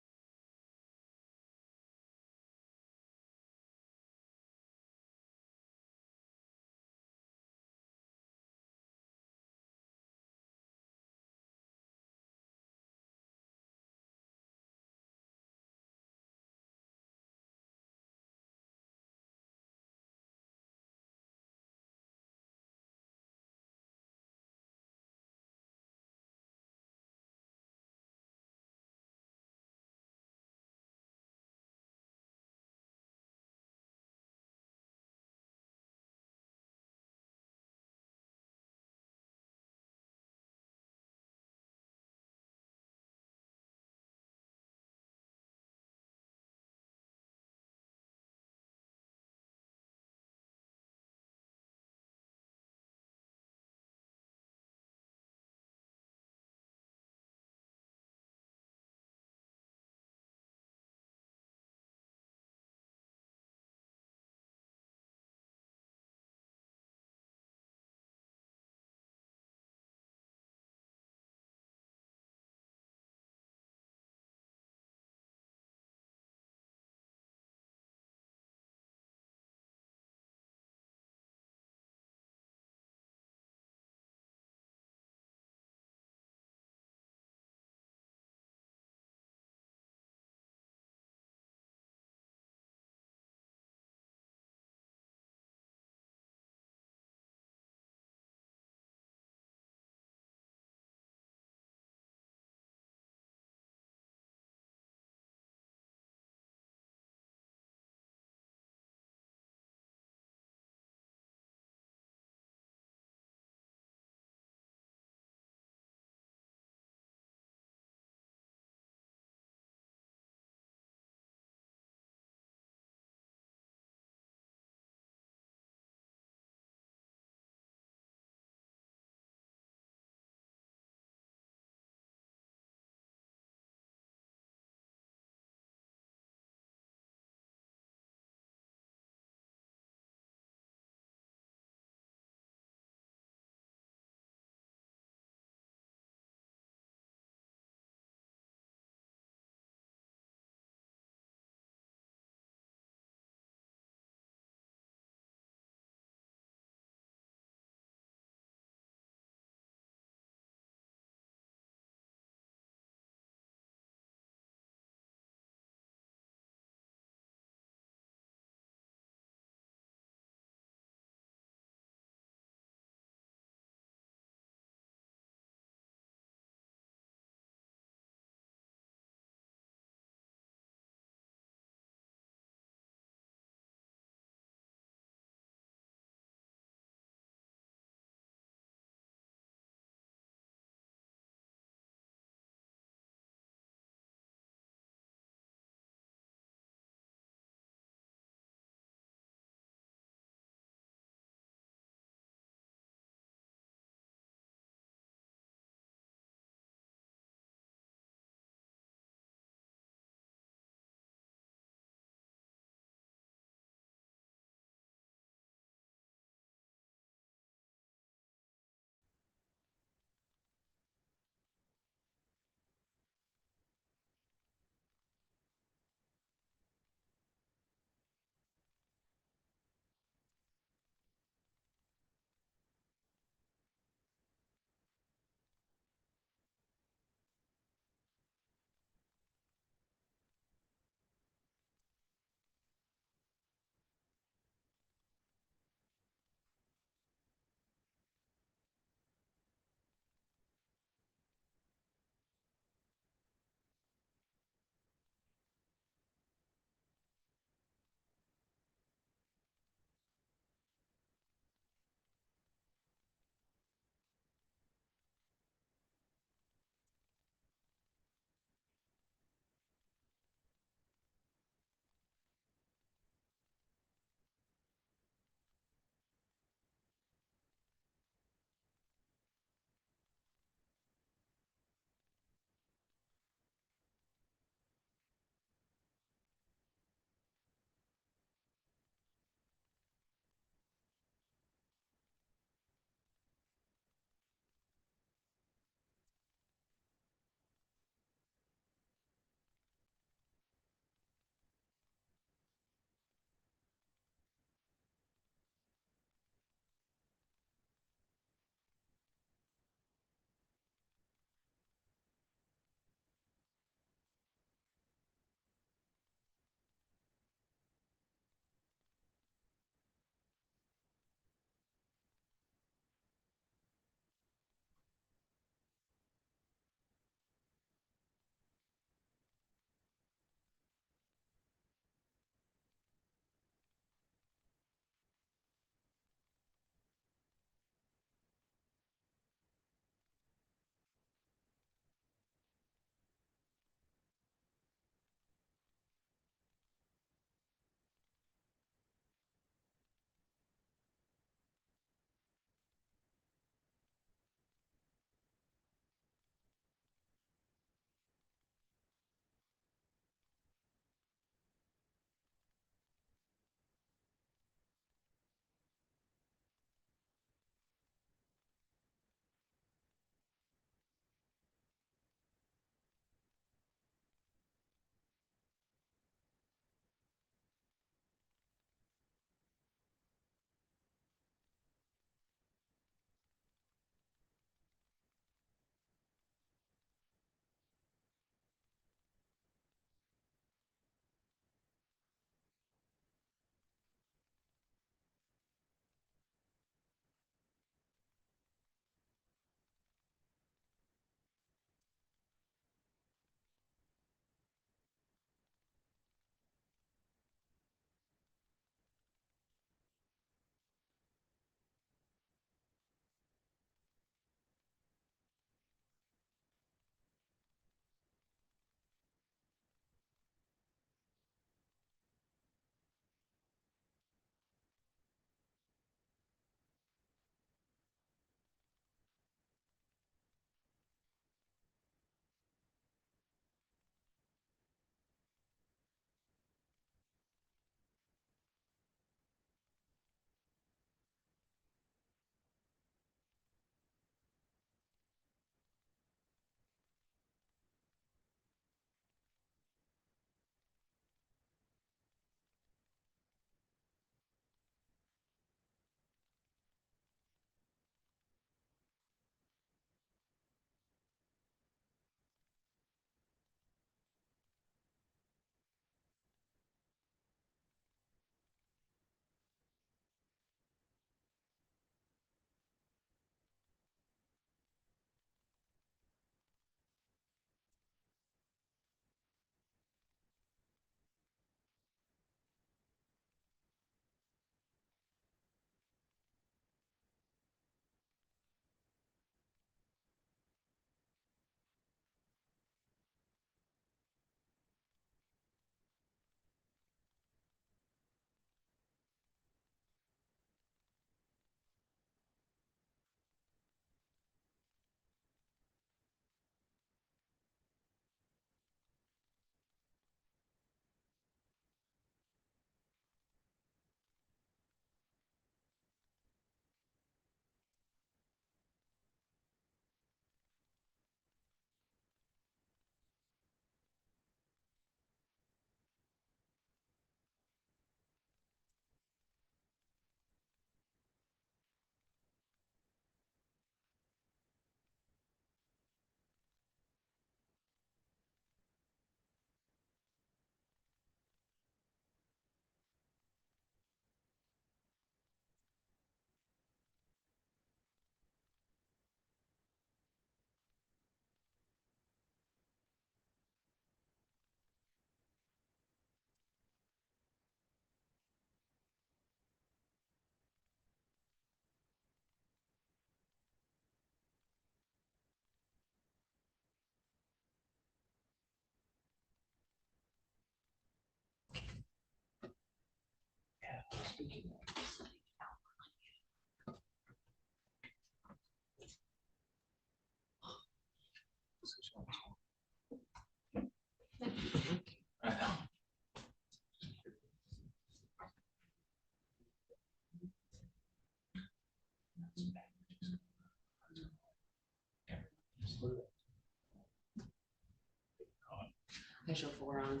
Visual 4 on.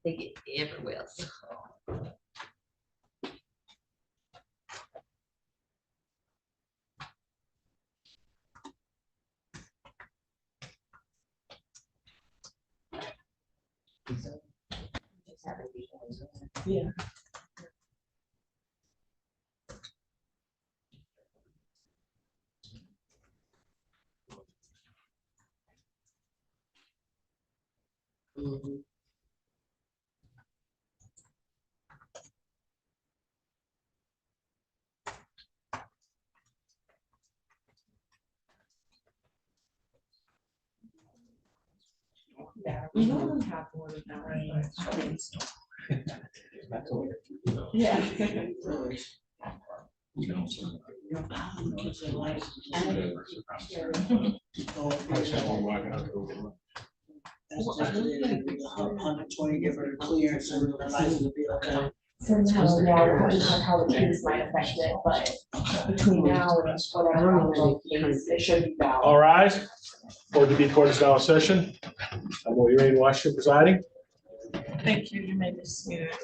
They get everywhere. Yeah. Yeah, we don't have one of that, right? Yeah. So now, yeah, we're having to check how the keys might affect it, but between now and whatever on the case, it should be valid. All rise. Board to be court is now in session. I'm MIWashington presiding. Thank you. You may be seated.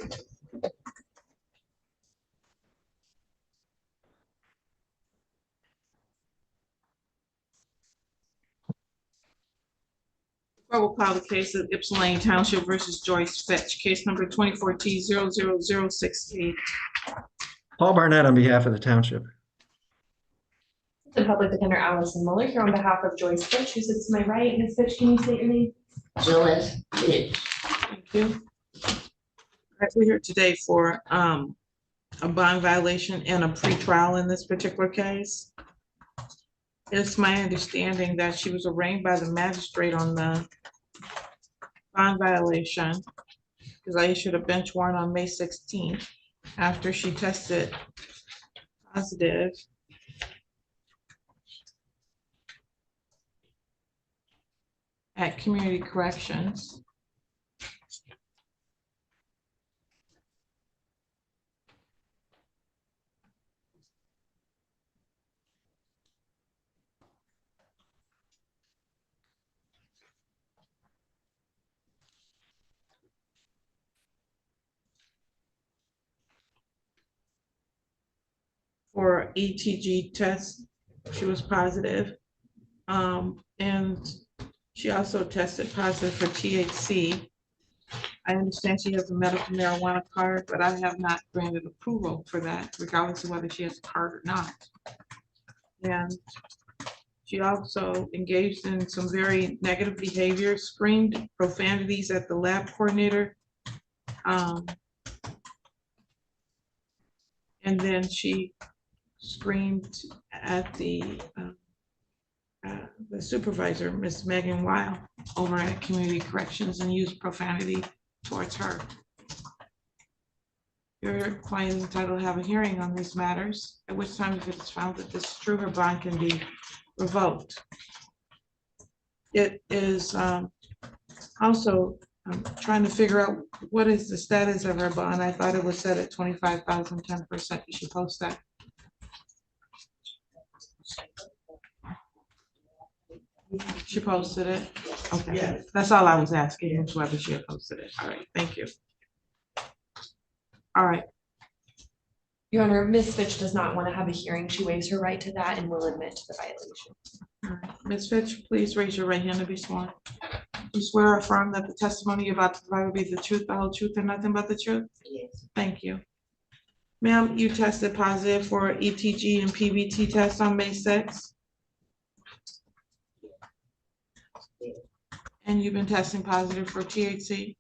I will call the case of Ypsilanti Township versus Joyce Fitch, case number 24T00068. Paul Barnett on behalf of the township. The public defender Allison Mueller here on behalf of Joyce Fitch, who sits to my right. Ms. Fitch, can you state your name? Joyce Fitch. Thank you. All right, we're here today for a bond violation and a pretrial in this particular case. It's my understanding that she was arraigned by the magistrate on the bond violation because I issued a bench warrant on May 16th after she tested positive at community corrections. For ETG test, she was positive. And she also tested positive for THC. I understand she has a medical marijuana card, but I have not granted approval for that, regardless of whether she has a card or not. And she also engaged in some very negative behavior, screamed profanities at the lab coordinator. And then she screamed at the supervisor, Miss Megan Weil, over at Community Corrections and used profanity towards her. Your client is entitled to have a hearing on these matters, at which time, if it is found that this is true, her bond can be revoked. It is also trying to figure out what is the status of her bond. I thought it was set at 25,000, 10%. You should post that. She posted it? Okay, yeah. That's all I was asking, was whether she had posted it. All right, thank you. All right. Your Honor, Ms. Fitch does not want to have a hearing. She waives her right to that and will admit to the violation. All right. Ms. Fitch, please raise your right hand to be sworn. You swear or affirm that the testimony you're about to provide will be the truth, the whole truth, and nothing but the truth? Yes. Thank you. Ma'am, you tested positive for ETG and PBT test on May 6th? And you've been testing positive for THC?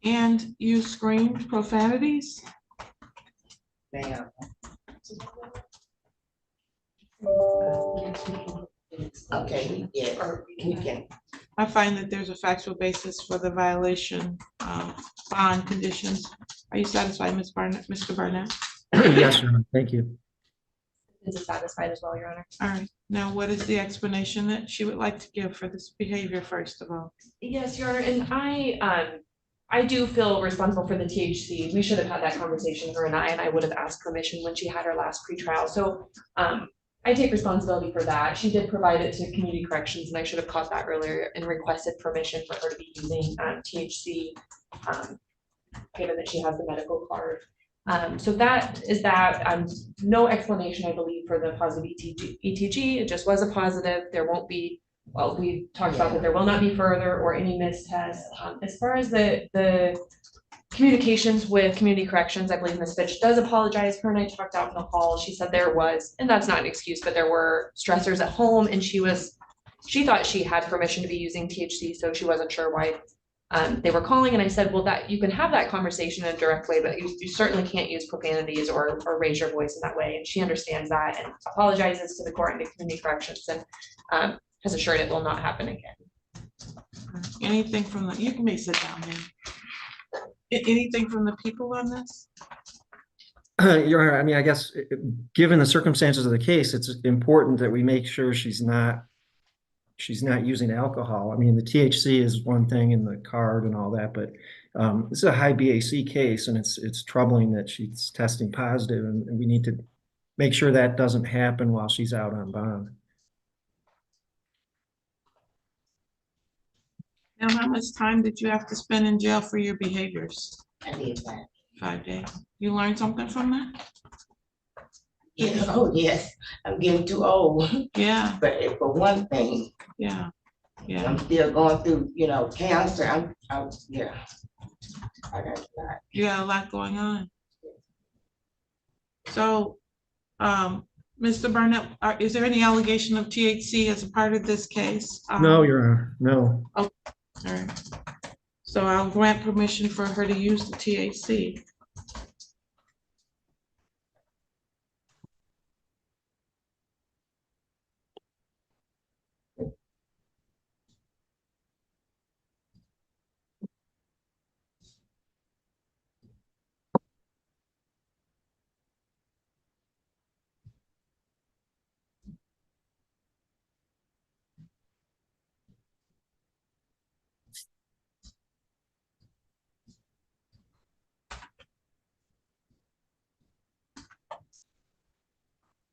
And you screamed profanities? Ma'am. next week. Okay, yeah, or we can. I find that there's a factual basis for the violation of bond conditions. Are you satisfied, Ms. Barnett, Mr. Barnett? Yes, Your Honor. Thank you. Is satisfied as well, Your Honor. All right, now what is the explanation that she would like to give for this behavior, first of all? Yes, Your Honor, and I do feel responsible for the THC. We should have had that conversation, her and I would have asked permission when she had her last pretrial. So I take responsibility for that. She did provide it to community corrections, and I should have caught that earlier and requested permission for her to be using THC, given that she has the medical card. So that is that. No explanation, I believe, for the positive ETG. It just was a positive. There won't be, well, we talked about that there will not be further or any missed tests. As far as the communications with community corrections, I believe Ms. Fitch does apologize. Her and I talked out in the hall. She said there was, and that's not an excuse, but there were stressors at home, and she thought she had permission to be using THC, so she wasn't sure why they were calling. And I said, well, that you can have that conversation in a direct way, but you certainly can't use profanities or raise your voice in that way. And she understands that and apologizes to the court and to community corrections, and has assured it will not happen again. Anything from the, you may sit down, man. Anything from the people on this? Your Honor, I mean, I guess, given the circumstances of the case, it's important that we make sure she's not using alcohol. I mean, the THC is one thing in the card and all that, but this is a high BAC case, and it's troubling that she's testing positive, and we need to make sure that doesn't happen while she's out on bond. Now, how much time did you have to spend in jail for your behaviors? I did that. 5 days. You learned something from that? Yeah, oh yes, I'm getting too old. Yeah. But for one thing. Yeah. Yeah. I'm still going through, cancer. Yeah. I got that. You got a lot going on. So, Mr. Barnett, is there any allegation of THC as a part of this case? No, Your Honor, no. Oh, all right. So I'll grant permission for her to use the THC.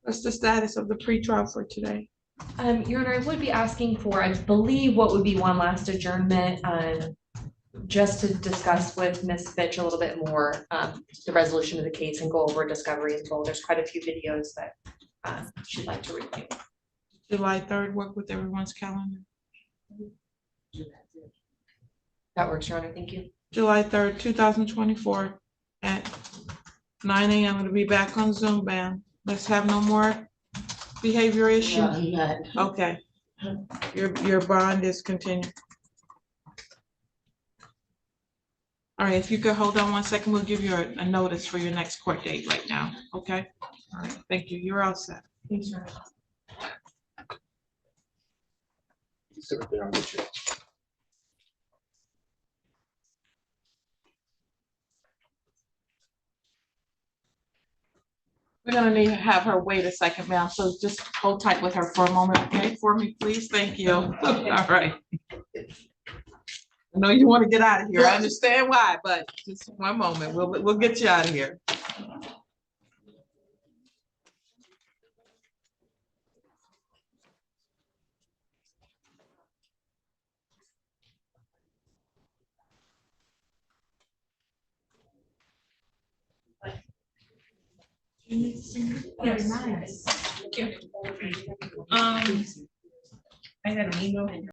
What's the status of the pretrial for today? Your Honor, I would be asking for, I believe, what would be one last adjournment, just to discuss with Ms. Fitch a little bit more the resolution of the case and go over discovery and full. There's quite a few videos that she'd like to review. July 3rd, work with everyone's calendar. That works, Your Honor. Thank you. July 3rd, 2024 at 9 a.m. It'll be back on Zoom, band. Let's have no more behavior issues. No, okay. Your bond is continued. All right, if you could hold on 1 second, we'll give you a notice for your next court date right now. Okay. All right. Thank you. You're all set. Thanks, Your Honor. We're gonna need to have her wait a second, ma'am. So just hold tight with her for a moment, okay? For me, please. Thank you. All right. I know you want to get out of here. I understand why, but just 1 moment. We'll get you out of here. Yes. Nice. Thank you. I had an email.